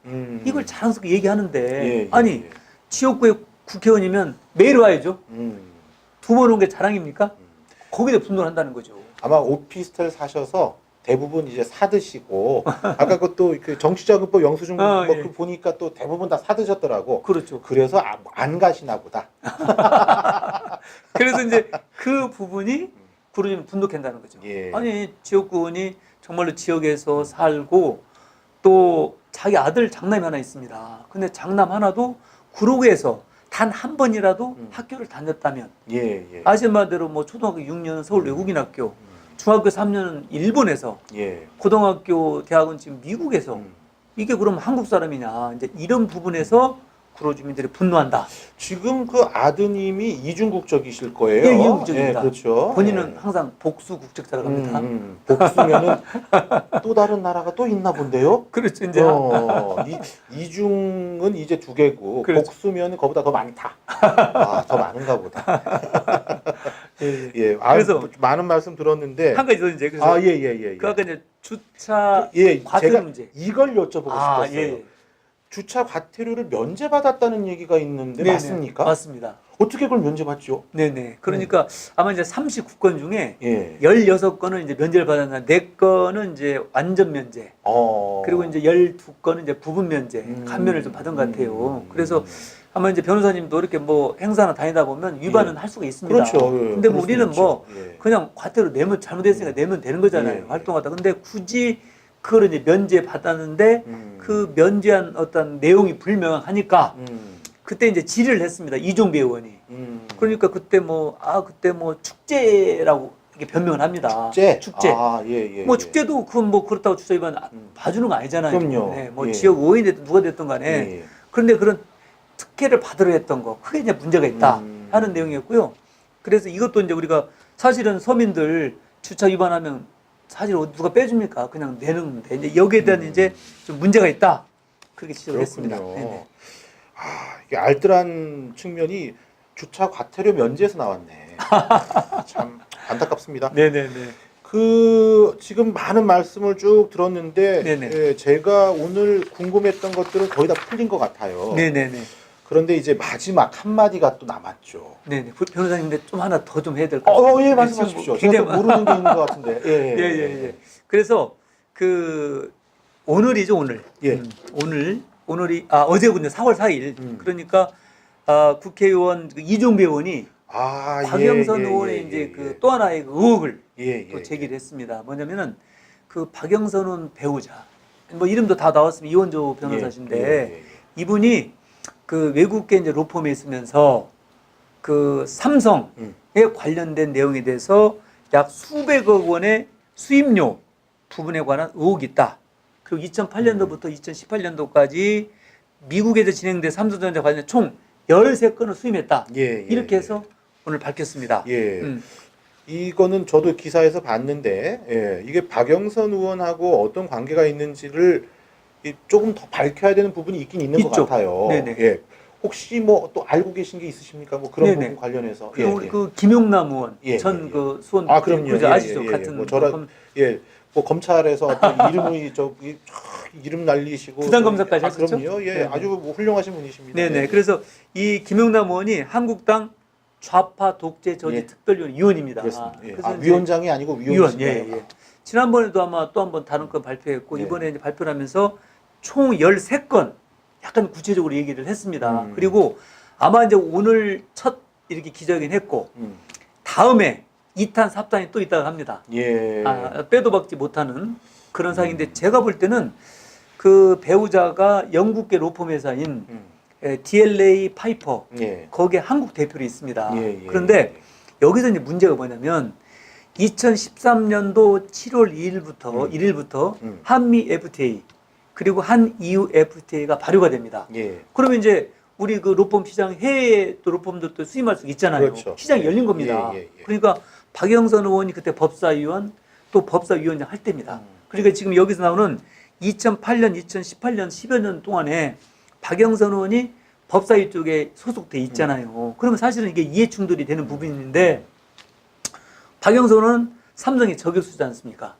이걸 자랑스럽게 얘기하는데 아니 지역구의 국회의원이면 매일 와야죠. 2번 온 게 자랑입니까? 거기에 분노를 한다는 거죠. 아마 오피스텔 사셔서 대부분 이제 사드시고 아까 그것도 그 정치자금법 영수증 예. 그 보니까 또 대부분 다 사드셨더라고. 그렇죠. 그래서 안 가시나 보다. 그래서 이제 그 부분이 구로주민 분노한다는 거죠. 예. 아니 지역구원이 정말로 지역에서 살고 또 자기 아들 장남이 하나 있습니다. 근데 장남 하나도 구로구에서 단 한 번이라도 학교를 다녔다면 예. 아시는 바대로 뭐 초등학교 6년 서울 외국인 학교 중학교 3년은 일본에서, 예. 고등학교, 대학은 지금 미국에서 이게 그럼 한국 사람이냐 이제 이런 부분에서 구로 주민들이 분노한다. 지금 그 아드님이 이중 국적이실 거예요. 예, 이중 국적입니다. 예, 그렇죠. 본인은 예. 항상 복수 국적자라고 합니다. 복수면은 또 다른 나라가 또 있나 본데요. 그렇죠. 이제 이중은 이제 2개고 그렇죠. 복수면 그거보다 더 많다. 아, 더 많은가 보다. 예. 예, 그래서 많은 말씀 들었는데 한 가지 더 이제 그래서 예. 그 아까 이제 주차 예, 과태료 제가 문제. 이걸 여쭤보고 아, 싶었어요. 예. 주차 과태료를 면제받았다는 얘기가 있는데 네네. 맞습니까? 맞습니다. 어떻게 그걸 면제받죠? 네네. 그러니까 아마 이제 39건 중에 예. 16건은 이제 면제를 받았는데 4건은 이제 완전 면제. 그리고 이제 12건은 이제 부분 면제, 감면을 좀 받은 것 같아요. 그래서 아마 이제 변호사님도 이렇게 뭐 행사나 다니다 보면 위반은 할 수가 있습니다. 그렇죠. 근데 뭐 우리는 뭐 예. 그냥 과태료 내면 잘못했으니까 내면 되는 거잖아요. 예. 활동하다. 근데 굳이 그걸 이제 면제 받았는데 그 면제한 어떤 내용이 불명하니까 그때 이제 질의를 했습니다. 이종배 의원이. 그러니까 그때 뭐 축제라고 이렇게 변명을 합니다. 축제. 아, 예. 뭐 축제도 그건 뭐 그렇다고 주차 위반 봐주는 거 아니잖아요. 그럼요. 네, 뭐 예. 지역 의원이 됐든 누가 됐든 간에. 예. 그런데 그런 특혜를 받으려 했던 거 크게 이제 문제가 있다 하는 내용이었고요. 그래서 이것도 이제 우리가 사실은 서민들 주차 위반하면 사실 누가 빼줍니까? 그냥 내는 건데 이제 여기에 대한 이제 좀 문제가 있다 그렇게 지적을 했습니다. 네네. 아, 이게 알뜰한 측면이 주차 과태료 면제에서 나왔네. 참 안타깝습니다. 네네네. 그 지금 많은 말씀을 쭉 들었는데 네네. 예, 제가 오늘 궁금했던 것들은 거의 다 풀린 것 같아요. 네네네. 그런데 이제 마지막 한 마디가 또 남았죠. 네네. 변호사님, 근데 좀 하나 더 좀 해야 될 것 같아요. 예, 말씀하십시오. 지금 제가 또 모르는 게 있는 것 같은데. 예. 그래서 그 오늘이죠, 오늘. 예. 오늘이 어제군요. 4월 4일. 그러니까 국회의원 그 이종배 의원이 박영선 의원의 이제 그 또 하나의 그 의혹을 또 제기를 했습니다. 뭐냐면은 그 박영선 의원 배우자, 뭐 이름도 다 나왔으면 이원조 변호사신데 이분이 그 외국계 이제 로펌에 있으면서 그 삼성에 관련된 내용에 대해서 약 수백억 원의 수임료 부분에 관한 의혹이 있다. 그리고 2008년도부터 2018년도까지 미국에서 진행된 삼성전자 관련 총 13건을 수임했다. 이렇게 해서 오늘 밝혔습니다. 이거는 저도 기사에서 봤는데 이게 박영선 의원하고 어떤 관계가 있는지를 조금 더 밝혀야 되는 부분이 있긴 있는 것 같아요. 네네. 혹시 뭐 또 알고 계신 게 있으십니까? 뭐 그런 부분 관련해서. 우리 그 김용남 의원 전 그 수원 그럼요. 아시죠? 같은 뭐 저런 뭐 검찰에서 어떤 이름이 이름 날리시고 부장검사까지 하셨죠? 그럼요. 아주 뭐 훌륭하신 분이십니다. 네네. 그래서 이 김용남 의원이 한국당 좌파 독재 저지 특별위원 위원입니다. 그래서 위원장이 아니고 위원이시네요. 지난번에도 아마 또 한 번 다른 건 발표했고 이번에 이제 발표를 하면서 총 13건 약간 구체적으로 얘기를 했습니다. 그리고 아마 이제 오늘 첫 이렇게 기자회견 했고 다음에 2탄, 3탄이 또 있다고 합니다. 빼도 박지 못하는 그런 상황인데 제가 볼 때는 그 배우자가 영국계 로펌 회사인 DLA 파이퍼 거기에 한국 대표로 있습니다. 그런데 여기서 이제 문제가 뭐냐면 2013년도 7월 1일부터 한미 FTA 그리고 한 EU FTA가 발효가 됩니다. 그러면 이제 우리 그 로펌 시장 해외 또 로펌들도 수임할 수 있잖아요. 그렇죠. 시장이 열린 겁니다. 그러니까 박영선 의원이 그때 법사위원 또 법사위원장 할 때입니다. 그러니까 지금 여기서 나오는 2008년, 2018년, 10여 년 동안에 박영선 의원이 법사위 쪽에 소속돼 있잖아요. 그러면 사실은 이게 이해 충돌이 되는 부분인데 박영선 의원은 삼성의 저격수지 않습니까?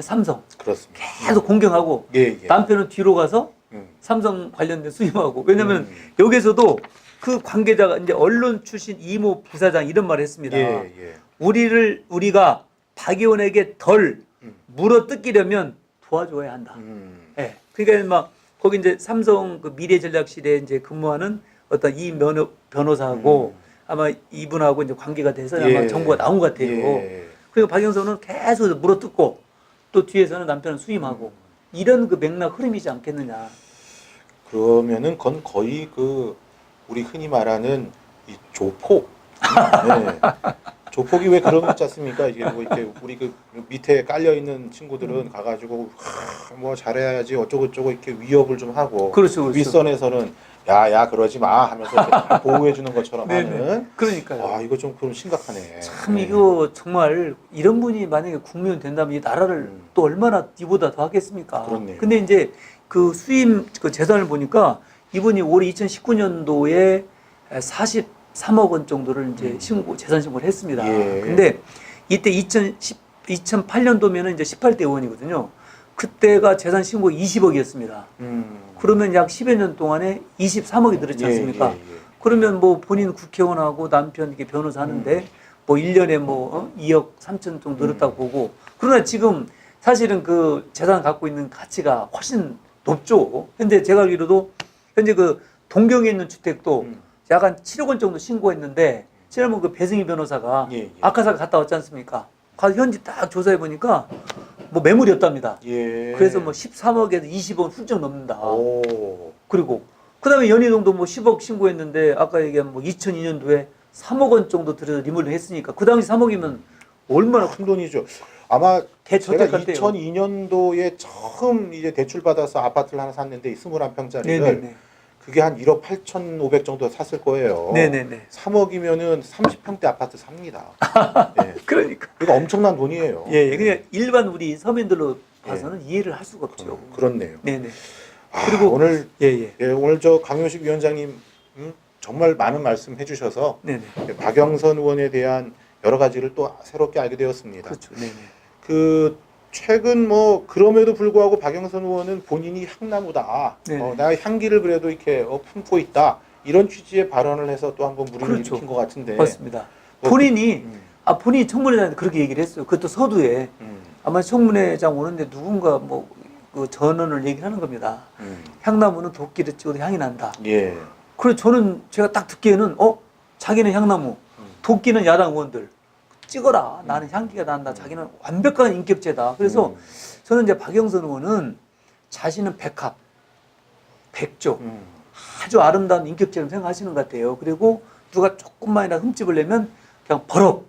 삼성. 그렇습니다. 계속 공격하고 남편은 뒤로 가서 삼성 관련된 수임하고 왜냐하면 여기서도 그 관계자가 이제 언론 출신 이모 부사장 이런 말을 했습니다. 우리가 박 의원에게 덜 물어뜯기려면 도와줘야 한다. 그러니까 막 거기 이제 삼성 그 미래전략실에 이제 근무하는 어떤 이 변호사하고 아마 이분하고 이제 관계가 돼서 아마 정보가 나온 것 같아요. 그리고 박영선은 계속 물어뜯고 또 뒤에서는 남편은 수임하고 이런 그 맥락 흐름이지 않겠느냐. 그러면은 그건 거의 그 우리 흔히 말하는 이 조폭, 조폭이 왜 그런 거 있지 않습니까? 이게 뭐 이렇게 우리 그 밑에 깔려 있는 친구들은 가가지고 뭐 잘해야지 어쩌고 저쩌고 이렇게 위협을 좀 하고 그렇죠, 그렇죠. 윗선에서는 야야 그러지 마 하면서 이렇게 보호해 주는 것처럼 네네. 하는. 그러니까요. 아 이거 좀 그럼 심각하네. 참 네. 이거 정말 이런 분이 만약에 국무위원 된다면 이 나라를 또 얼마나 이보다 더 하겠습니까? 그렇네요. 근데 이제 그 수임 그 재산을 보니까 이분이 올해 2019년도에 43억 원 정도를 이제 재산 신고를 했습니다. 예. 근데 이때 2008년도면은 이제 18대 의원이거든요. 그때가 재산 신고 20억이었습니다. 그러면 약 10여 년 동안에 23억이 들었지 않습니까? 예. 그러면 뭐 본인 국회의원하고 남편 이렇게 변호사 하는데 뭐 1년에 뭐 2억 3천 정도 늘었다고 보고, 그러나 지금 사실은 그 재산 갖고 있는 가치가 훨씬 높죠. 현재 제가 알기로도 현재 그 동경에 있는 주택도 약 한 7억 원 정도 신고했는데 지난번 그 배승희 변호사가 예. 아카사 갔다 왔지 않습니까? 가서 현지 딱 조사해 보니까 뭐 매물이었답니다. 예. 그래서 뭐 13억에서 20억 훌쩍 넘는다. 오. 그리고 그다음에 연희동도 뭐 10억 신고했는데 아까 얘기한 뭐 2002년도에 3억 원 정도 들여서 리모델링 했으니까 그 당시 3억이면 얼마나 큰 돈이죠. 아마 대저택 제가 같대요. 2002년도에 처음 이제 대출 받아서 아파트를 하나 샀는데 21평짜리를 네네네. 그게 한 1억 8,500 정도 샀을 거예요. 네네네. 3억이면은 30평대 아파트 삽니다. 예. 그러니까. 이거 엄청난 돈이에요. 예, 그냥 일반 우리 서민들로 봐서는 이해를 할 수가 없죠. 그렇네요. 네네. 아, 그리고 오늘 예예. 예, 오늘 저 강효식 위원장님 정말 많은 말씀 해주셔서 네네. 박영선 의원에 대한 여러 가지를 또 새롭게 알게 되었습니다. 그렇죠. 네네. 그 최근 뭐 그럼에도 불구하고 박영선 의원은 본인이 향나무다. 네네. 내가 향기를 그래도 이렇게 품고 있다. 이런 취지의 발언을 해서 또 한번 물을 그렇죠. 일으킨 것 같은데. 맞습니다. 뭐 본인이 본인이 청문회장한테 그렇게 얘기를 했어요. 그것도 서두에 아마 청문회장 오는데 누군가 뭐 그 전언을 얘기하는 겁니다. 향나무는 도끼를 찍어도 향이 난다. 예. 그래서 저는 제가 딱 듣기에는 자기는 향나무, 도끼는 야당 의원들 찍어라. 나는 향기가 난다. 자기는 완벽한 인격체다. 그래서 저는 이제 박영선 의원은 자신은 백합, 백조, 아주 아름다운 인격체를 생각하시는 것 같아요. 그리고 누가 조금만이라도 흠집을 내면 그냥 버럭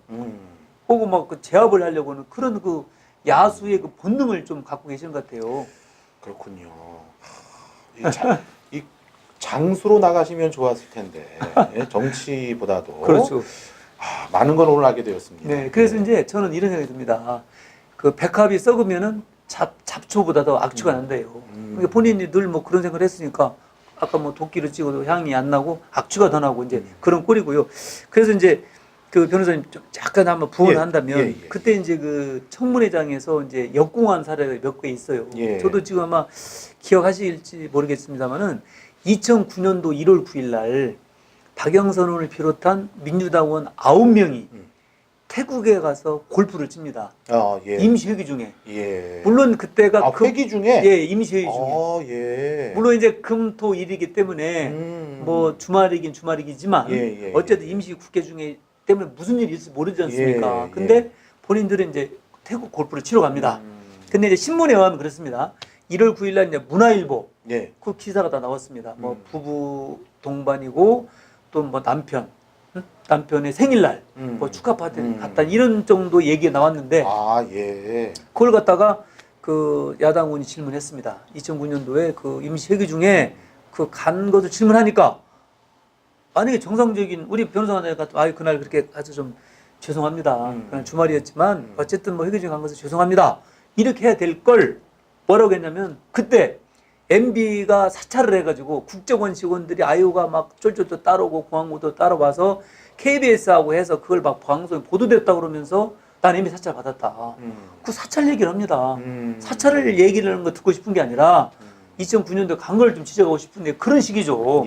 혹은 막 그 제압을 하려고 하는 그런 그 야수의 그 본능을 좀 갖고 계시는 것 같아요. 그렇군요. 이 장수로 나가시면 좋았을 텐데 예, 정치보다도 그렇죠. 많은 걸 오늘 알게 되었습니다. 네, 그래서 이제 저는 이런 생각이 듭니다. 그 백합이 썩으면은 잡초보다 더 악취가 난대요. 그러니까 본인이 늘 뭐 그런 생각을 했으니까 아까 뭐 도끼를 찍어도 향이 안 나고 악취가 더 나고 이제 그런 꼴이고요. 그래서 이제 그 변호사님 좀 약간 한번 부언을 한다면 그때 이제 그 청문회장에서 이제 역공한 사례가 몇 개 있어요. 예. 저도 지금 아마 기억하실지 모르겠습니다만은 2009년도 1월 9일 날 박영선 의원을 비롯한 민주당 의원 9명이 태국에 가서 골프를 칩니다. 예. 임시회기 중에. 예. 물론 그때가 회기 중에? 예, 임시회기 중에. 예. 물론 이제 금토일이기 때문에 뭐 주말이긴 주말이기지만 어쨌든 임시 국회 중에 때문에 무슨 일이 있을지 모르지 않습니까? 근데 본인들은 이제 태국 골프를 치러 갑니다. 근데 이제 신문에 의하면 그렇습니다. 1월 9일 날 이제 문화일보 그 기사가 다 나왔습니다. 뭐 부부 동반이고 또 뭐 남편의 생일날 뭐 축하 파티 갔다 이런 정도 얘기가 나왔는데 그걸 갖다가 그 야당 의원이 질문했습니다. 2009년도에 그 임시회기 중에 그 간 것을 질문하니까 만약에 정상적인 우리 변호사가 그날 그렇게 아주 좀 죄송합니다. 그날 주말이었지만 어쨌든 뭐 회기 중에 간 것을 죄송합니다. 이렇게 해야 될 걸 뭐라고 했냐면 그때 MB가 사찰을 해가지고 국정원 직원들이 아유가 막 쫄쫄쫄 따라오고 공항모도 따라와서 KBS하고 해서 그걸 막 방송에 보도됐다 그러면서 난 MB 사찰 받았다. 그 사찰 얘기를 합니다. 사찰을 얘기를 하는 거 듣고 싶은 게 아니라 2009년도에 간 걸 좀 지적하고 싶은데 그런 식이죠.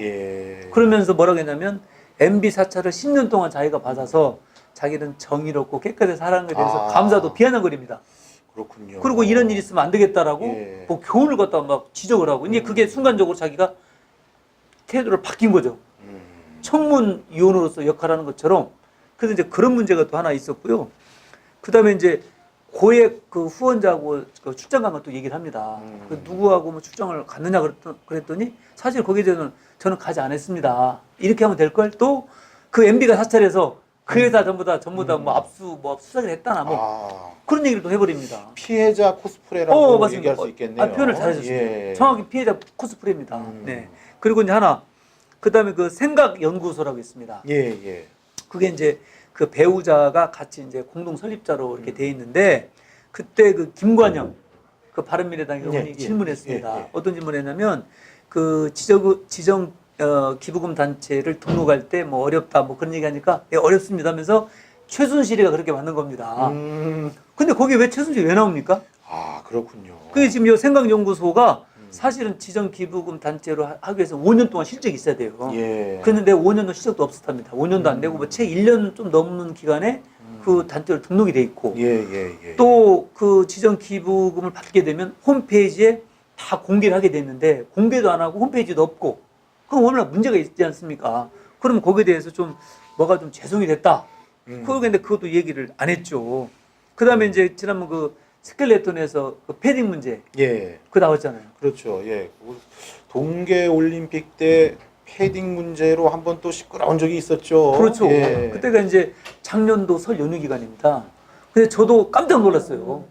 그러면서 뭐라고 했냐면 MB 사찰을 10년 동안 자기가 받아서 자기는 정의롭고 깨끗하게 살아가는 것에 대해서 감사도 비아냥거립니다. 그렇군요. 그리고 이런 일이 있으면 안 되겠다라고 뭐 교훈을 갖다가 막 지적을 하고 이제 그게 순간적으로 자기가 태도를 바뀐 거죠. 청문위원으로서 역할하는 것처럼. 그래서 이제 그런 문제가 또 하나 있었고요. 그 다음에 이제 고액 그 후원자하고 그 출장 간 것도 얘기를 합니다. 그 누구하고 뭐 출장을 갔느냐 그랬더니 사실 거기에 대해서는 저는 가지 않았습니다. 이렇게 하면 될 걸 또 그 MB가 사찰해서 그 회사 전부 다 뭐 압수 뭐 수사를 했다나 뭐 아, 그런 얘기를 또 해버립니다. 피해자 코스프레라고 맞습니다. 얘기할 수 있겠네요. 표현을 잘하셨습니다. 예. 정확히 피해자 코스프레입니다. 네. 그리고 이제 하나 그다음에 그 생각연구소라고 있습니다. 예, 예. 그게 이제 그 배우자가 같이 이제 공동 설립자로 이렇게 돼 있는데 그때 그 김관영 그 바른미래당 의원이 예, 질문했습니다. 예, 예. 어떤 질문했냐면 그 지정 기부금 단체를 등록할 때 뭐 어렵다 뭐 그런 얘기하니까 예, 어렵습니다 하면서 최순실이가 그렇게 만든 겁니다. 근데 거기에 왜 최순실이 왜 나옵니까? 아, 그렇군요. 그게 지금 이 생각연구소가 사실은 지정 기부금 단체로 하기 위해서 5년 동안 실적이 있어야 돼요. 예. 그런데 5년도 실적도 없었답니다. 5년도 안 되고 뭐 채 1년 좀 넘는 기간에 그 단체로 등록이 돼 있고 예, 예, 예. 또 그 지정 기부금을 받게 되면 홈페이지에 다 공개를 하게 됐는데 공개도 안 하고 홈페이지도 없고 그럼 얼마나 문제가 있지 않습니까? 그러면 거기에 대해서 좀 뭐가 좀 죄송이 됐다. 근데 그것도 얘기를 안 했죠. 그 다음에 이제 지난번 그 스켈레톤에서 그 패딩 문제 예. 그거 나왔잖아요. 그렇죠. 예. 동계 올림픽 때 패딩 문제로 한번 또 시끄러운 적이 있었죠. 그렇죠. 예. 그때가 이제 작년도 설 연휴 기간입니다. 근데 저도 깜짝 놀랐어요.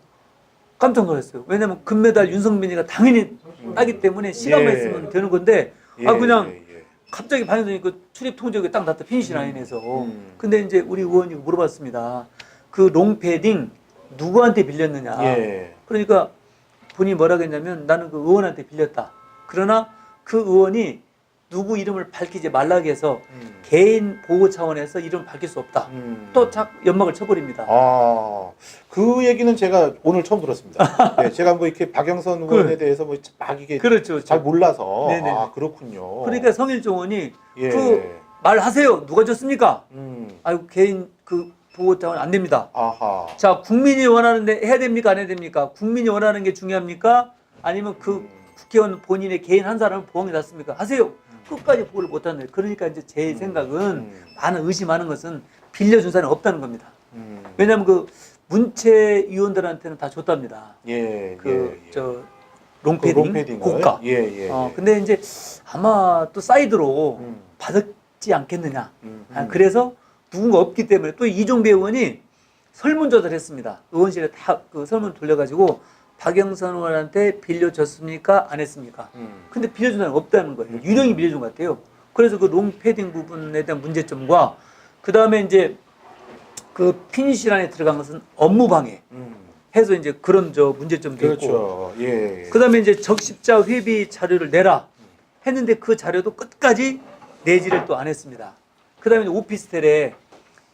깜짝 놀랐어요. 왜냐면 금메달 윤성민이가 당연히 따기 때문에 실험했으면 되는 건데 그냥 예. 갑자기 방송이 그 출입 통제가 딱 났다 피니시 라인에서. 근데 이제 우리 의원이 물어봤습니다. 그 롱패딩 누구한테 빌렸느냐. 예. 그러니까 본인이 뭐라고 했냐면 나는 그 의원한테 빌렸다. 그러나 그 의원이 누구 이름을 밝히지 말라고 해서 개인 보호 차원에서 이름을 밝힐 수 없다. 또 연막을 쳐버립니다. 아, 그 얘기는 제가 오늘 처음 들었습니다. 네, 제가 뭐 이렇게 박영선 의원에 대해서 뭐 막 이게 그렇죠. 잘 몰라서. 네네. 아, 그렇군요. 그러니까 성일종원이 예. 그 말하세요. 누가 줬습니까? 음. 아이고 개인 그 보호 차원 안 됩니다. 아하. 자, 국민이 원하는데 해야 됩니까? 안 해야 됩니까? 국민이 원하는 게 중요합니까? 아니면 그 국회의원 본인의 개인 한 사람을 보호해 놨습니까? 하세요. 끝까지 보호를 못하는 거예요. 그러니까 이제 제 생각은 많은 의심하는 것은 빌려준 사람이 없다는 겁니다. 왜냐하면 그 문체 위원들한테는 다 줬답니다. 예. 그 예. 저 그 롱패딩 롱패딩을? 고가. 예, 예. 예. 근데 이제 아마 또 사이드로 받았지 않겠느냐. 그래서 누군가 없기 때문에 또 이종배 의원이 설문조사를 했습니다. 의원실에 다 그 설문 돌려가지고 박영선 의원한테 빌려줬습니까? 안 했습니까? 근데 빌려준 사람이 없다는 거예요. 유령이 빌려준 것 같아요. 그래서 그 롱패딩 부분에 대한 문제점과 그 다음에 이제 그 피니시 라인에 들어간 것은 업무방해 해서 이제 그런 저 문제점도 있고 그렇죠. 예. 그 다음에 이제 적십자 회비 자료를 내라 했는데 그 자료도 끝까지 내지를 또 안 했습니다. 그 다음에 오피스텔에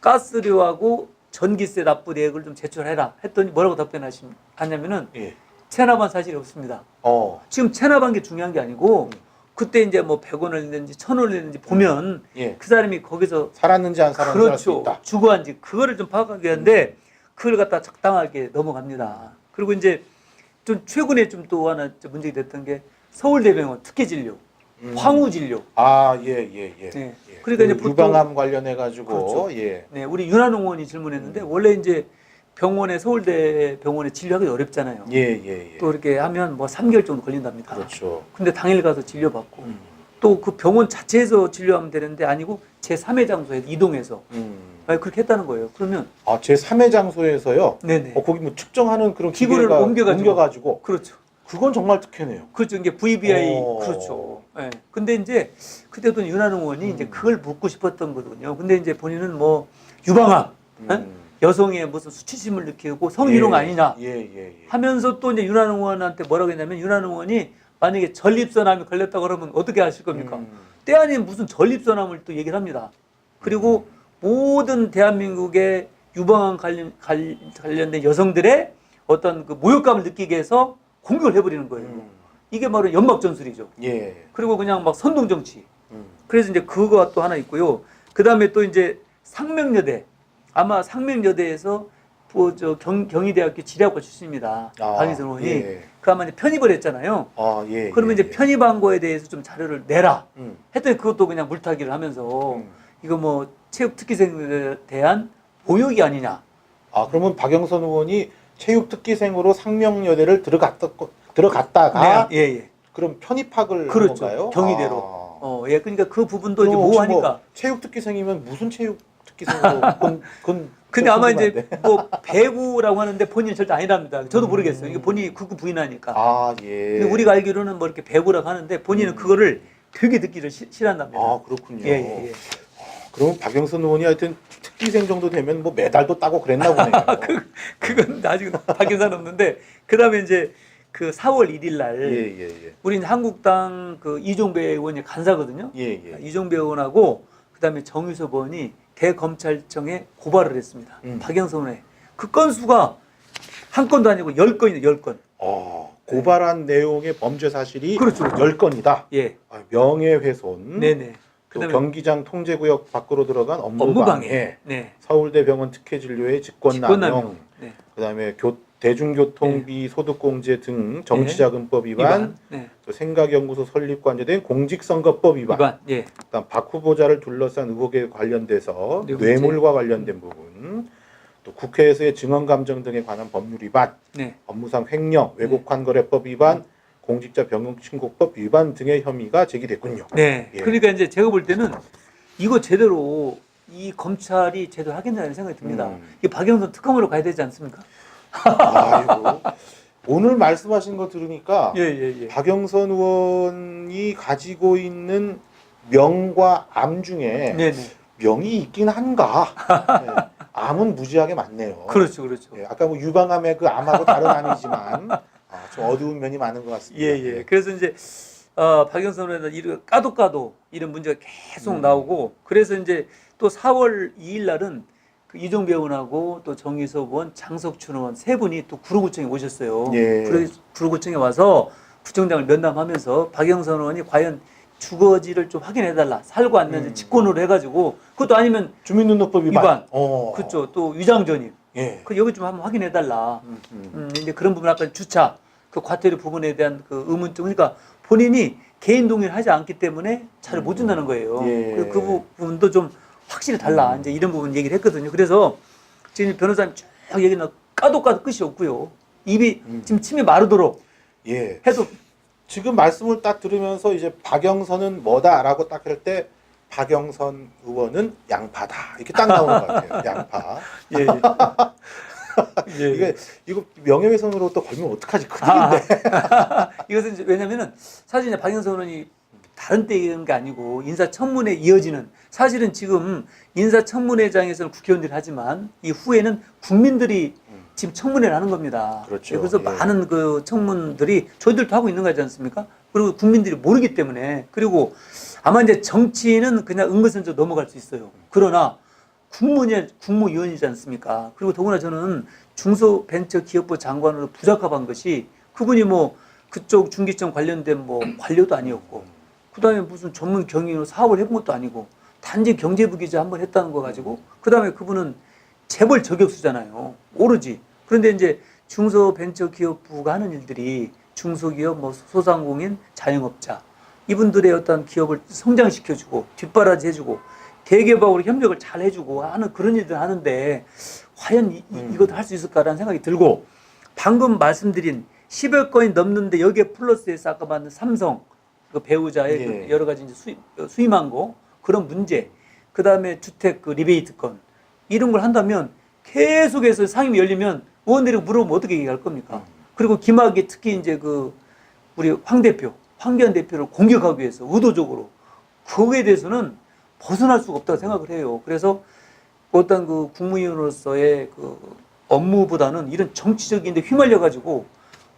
가스료하고 전기세 납부 내역을 좀 제출해라 했더니 뭐라고 답변하냐면은 예. 체납한 사실이 없습니다. 지금 체납한 게 중요한 게 아니고 그때 이제 뭐 100원을 냈는지 1000원을 냈는지 보면 예. 그 사람이 거기서 살았는지 안 살았는지 알 수 그렇죠. 있다. 주거한지 그거를 좀 파악하기 위한데 그걸 갖다 적당하게 넘어갑니다. 그리고 이제 좀 최근에 좀 또 하나 좀 문제가 됐던 게 서울대병원 특혜 진료, 황후 진료. 아, 예, 예, 예. 네. 예. 그러니까 이제 그 보통- 유방암 관련해 가지고 그렇죠. 예. 네, 우리 윤한홍 의원이 질문했는데 원래 이제 병원에 서울대 병원에 진료하기 어렵잖아요. 예, 예, 예. 또 이렇게 하면 뭐 3개월 정도 걸린답니다. 그렇죠. 근데 당일 가서 진료받고 또 그 병원 자체에서 진료하면 되는데 아니고 제3의 장소에 이동해서 그렇게 했다는 거예요. 그러면 아, 제 3회 장소에서요. 네네. 거기 뭐 측정하는 그런 기구를 기계가 옮겨가지고. 그렇죠. 그건 정말 특혜네요. 그렇죠. 이게 VVI 오. 그렇죠. 예. 근데 이제 그때도 윤한홍 의원이 이제 그걸 묻고 싶었던 거거든요. 근데 이제 본인은 뭐 유방암, 예? 여성의 무슨 수치심을 느끼고 성희롱 아니냐 예, 예, 예. 하면서 또 이제 윤한홍 의원한테 뭐라고 했냐면 윤한홍 의원이 만약에 전립선암이 걸렸다고 그러면 어떻게 하실 겁니까? 때 아닌 무슨 전립선암을 또 얘기를 합니다. 그리고 모든 대한민국의 유방암 관련된 여성들의 어떤 그 모욕감을 느끼게 해서 공격을 해버리는 거예요. 이게 바로 연막전술이죠. 예. 그리고 그냥 막 선동정치. 그래서 이제 그거가 또 하나 있고요. 그 다음에 또 이제 상명여대. 아마 상명여대에서 저 경희대학교 지리학과 출신입니다. 박희선 의원이. 예. 그 아마 이제 편입을 했잖아요. 아, 예. 그러면 예, 이제 편입한 거에 대해서 좀 자료를 내라. 음. 했더니 그것도 그냥 물타기를 하면서 이거 뭐 체육특기생에 대한 모욕이 아니냐. 아, 그러면 박영선 의원이 체육특기생으로 상명여대를 들어갔다가 네, 예. 그럼 편입학을 한 그렇죠. 건가요? 경희대로. 아. 예, 그러니까 그 부분도 이제 그럼 혹시 모호하니까. 뭐 체육특기생이면 무슨 체육특기생이 특기생으로 그건 근데 아마 이제 궁금한데. 뭐 배구라고 하는데 본인은 절대 아니랍니다. 저도 모르겠어요. 이게 본인이 극구 부인하니까. 아 예. 근데 우리가 알기로는 뭐 이렇게 배구라고 하는데 본인은 그거를 되게 듣기를 싫어한답니다. 아 그렇군요. 예, 예, 예. 그럼 박영선 의원이 하여튼 특기생 정도 되면 뭐 메달도 따고 그랬나 보네요. 그건 아직 밝힌 사는 없는데 그다음에 이제 그 4월 1일 날 예예예. 우리 이제 한국당 그 이종배 의원이 간사거든요. 예예. 이종배 의원하고 그다음에 정유섭 의원이 대검찰청에 고발을 했습니다. 박영선 의원에 그 건수가 한 건도 아니고 10건이네, 10건. 고발한 내용의 범죄 사실이 그렇죠. 10건이다. 예. 명예훼손, 네네. 또 그다음에 경기장 통제구역 밖으로 들어간 업무방해, 업무방해. 네. 서울대병원 특혜진료의 직권남용, 직권남용. 네. 그다음에 대중교통비 소득공제 등 정치자금법 위반, 네. 또 생각연구소 설립 관계된 공직선거법 위반, 예. 그다음 박 후보자를 둘러싼 의혹에 관련돼서 네, 뇌물과 관련된 부분, 또 국회에서의 증언 감정 등에 관한 법률 위반, 네. 업무상 횡령, 외국환거래법 위반, 공직자 병역신고법 위반 등의 혐의가 제기됐군요. 네. 예. 그러니까 이제 제가 볼 때는 이거 제대로 이 검찰이 제대로 하겠냐는 생각이 듭니다. 이게 박영선 특검으로 가야 되지 않습니까? 아이고. 오늘 말씀하신 거 들으니까 예. 박영선 의원이 가지고 있는 명과 암 중에 네네. 명이 있긴 한가? 네. 암은 무지하게 많네요. 그렇죠. 예, 아까 뭐 유방암의 그 암하고 다른 암이지만 좀 어두운 면이 많는 것 같습니다. 예. 그래서 이제 박영선 의원은 이런 까도 이런 문제가 계속 나오고 그래서 이제 또 4월 2일 날은 그 이종배 의원하고 또 정의섭 의원, 장석춘 의원 세 분이 또 구로구청에 오셨어요. 예. 구로구청에 와서 구청장을 면담하면서 박영선 의원이 과연 주거지를 좀 확인해달라. 살고 왔는지 직권으로 해가지고 그것도 아니면 주민등록법 위반. 그렇죠. 또 위장전입. 예. 그 여기 좀 한번 확인해달라. 이제 그런 부분 아까 주차 그 과태료 부분에 대한 그 의문점 그러니까 본인이 개인 동의를 하지 않기 때문에 차를 못 준다는 거예요. 예. 그래서 그 부분도 좀 확실히 달라. 이제 이런 부분 얘기를 했거든요. 그래서 지금 변호사님 쭉 얘기는 까도 끝이 없고요. 입이 지금 침이 마르도록 예. 해도 지금 말씀을 딱 들으면서 이제 박영선은 뭐다라고 딱 할 때 박영선 의원은 양파다 이렇게 딱 나오는 것 같아요. 양파. 예. 이거 명예훼손으로 또 걸면 어떡하지? 큰일인데. 이것은 이제 왜냐면은 사실 이제 박영선 의원이 다른 때 이런 게 아니고 인사청문회 이어지는 사실은 지금 인사청문회장에서는 국회의원들이 하지만 이 후에는 국민들이 지금 청문회를 하는 겁니다. 그렇죠. 그래서 예. 많은 그 청문들이 저희들도 하고 있는 거지 않습니까? 그리고 국민들이 모르기 때문에 그리고 아마 이제 정치인은 그냥 은근슬쩍 넘어갈 수 있어요. 그러나 국무위원이지 않습니까? 그리고 더구나 저는 중소벤처기업부 장관으로 부적합한 것이 그분이 뭐 그쪽 중기청 관련된 뭐 관료도 아니었고 그다음에 무슨 전문 경영으로 사업을 해본 것도 아니고 단지 경제부 기자 한번 했다는 거 가지고 그다음에 그분은 재벌 저격수잖아요. 오로지. 그런데 이제 중소벤처기업부가 하는 일들이 중소기업, 뭐 소상공인, 자영업자 이분들의 어떤 기업을 성장시켜주고 뒷바라지 해주고 대기업하고 협력을 잘 해주고 하는 그런 일들 하는데 과연 이것도 할 수 있을까라는 생각이 들고 방금 말씀드린 10여 건이 넘는데 여기에 플러스해서 아까 말한 삼성 그 배우자의 예. 그 여러 가지 이제 수임한 거 그런 문제 그 다음에 주택 그 리베이트 건 이런 걸 한다면 계속해서 상임위 열리면 의원들이 물어보면 어떻게 얘기할 겁니까? 그리고 김학의 특히 이제 그 우리 황교안 대표를 공격하기 위해서 의도적으로 거기에 대해서는 벗어날 수가 없다고 생각을 해요. 그래서 어떤 그 국무위원으로서의 그 업무보다는 이런 정치적인 데 휘말려 가지고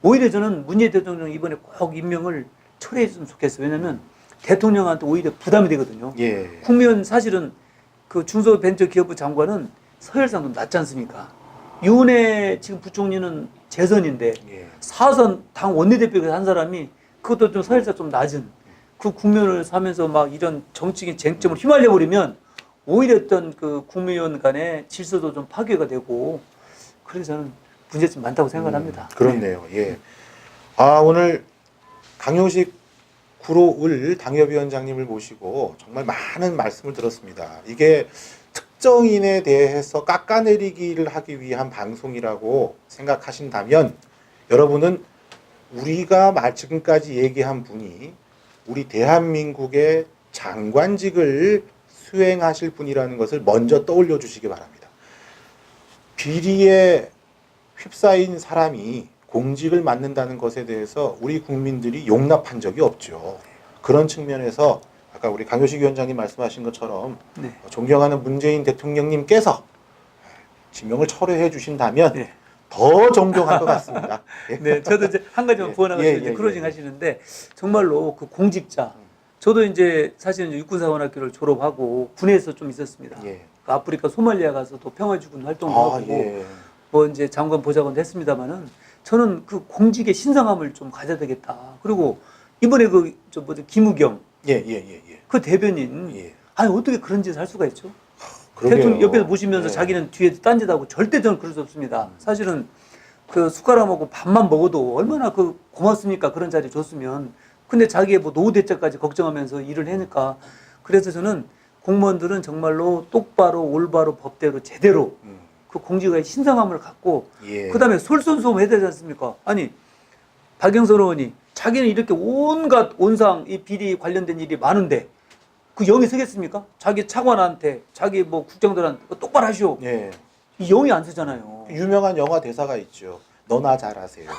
오히려 저는 문재인 대통령 이번에 꼭 임명을 철회했으면 좋겠어요. 왜냐하면 대통령한테 오히려 부담이 되거든요. 예. 국무위원 사실은 그 중소벤처기업부 장관은 서열상도 낮지 않습니까? 유은혜 지금 부총리는 재선인데 예. 4선 당 원내대표가 한 사람이 그것도 좀 서열상 좀 낮은 그 국면을 사면서 막 이런 정치적인 쟁점을 휘말려 버리면 오히려 어떤 그 국무위원 간의 질서도 좀 파괴가 되고 그래서 저는 문제점이 많다고 생각을 합니다. 그렇네요. 예. 오늘 강효식 구로을 당협위원장님을 모시고 정말 많은 말씀을 들었습니다. 이게 특정인에 대해서 깎아내리기를 하기 위한 방송이라고 생각하신다면 여러분은 우리가 지금까지 얘기한 분이 우리 대한민국의 장관직을 수행하실 분이라는 것을 먼저 떠올려 주시기 바랍니다. 비리에 휩싸인 사람이 공직을 맡는다는 것에 대해서 우리 국민들이 용납한 적이 없죠. 그런 측면에서 아까 우리 강효식 위원장님 말씀하신 것처럼 네. 존경하는 문재인 대통령님께서 지명을 철회해 주신다면 네. 더 존경할 것 같습니다. 예. 네, 저도 이제 한 가지만 부원하가지고 이제 클로징 하시는데 정말로 그 공직자, 저도 이제 사실은 육군사관학교를 졸업하고 군에서 좀 있었습니다. 예. 그 아프리카 소말리아 가서도 평화주군 활동도 하고 예. 뭐 이제 장관 보좌관도 했습니다만은 저는 그 공직의 신성함을 좀 가져야 되겠다. 그리고 이번에 그 저 뭐지 김우겸 그 대변인 예. 아니 어떻게 그런 짓을 할 수가 있죠? 그러게요. 대통령 옆에서 보시면서 예. 자기는 뒤에 딴짓하고 절대 저는 그럴 수 없습니다. 사실은 그 숟가락하고 밥만 먹어도 얼마나 그 고맙습니까? 그런 자리 줬으면. 근데 자기의 뭐 노후 대책까지 걱정하면서 일을 하니까 그래서 저는 공무원들은 정말로 똑바로 올바로 법대로 제대로 그 공직의 신성함을 갖고 예. 그다음에 솔선수범 해야 되지 않습니까? 아니 박영선 의원이 자기는 이렇게 온갖 온상 이 비리 관련된 일이 많은데 그 영이 서겠습니까? 자기 차관한테 자기 뭐 국장들한테 똑바로 하시오. 예. 이 영이 안 서잖아요. 유명한 영화 대사가 있죠. 너나 잘하세요.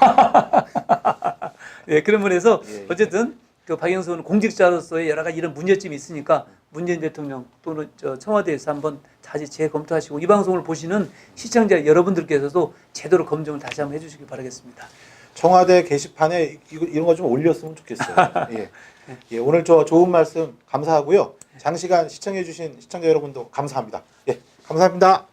예, 그런 면에서 예, 예. 어쨌든 그 박영선 의원은 공직자로서의 여러 가지 이런 문제점이 있으니까 문재인 대통령 또는 저 청와대에서 한번 다시 재검토하시고 이 방송을 보시는 시청자 여러분들께서도 제대로 검증을 다시 한번 해주시기 바라겠습니다. 청와대 게시판에 이런 거 좀 올렸으면 좋겠어요. 예. 예, 오늘 저 좋은 말씀 감사하고요. 장시간 시청해주신 시청자 여러분도 감사합니다. 예, 감사합니다.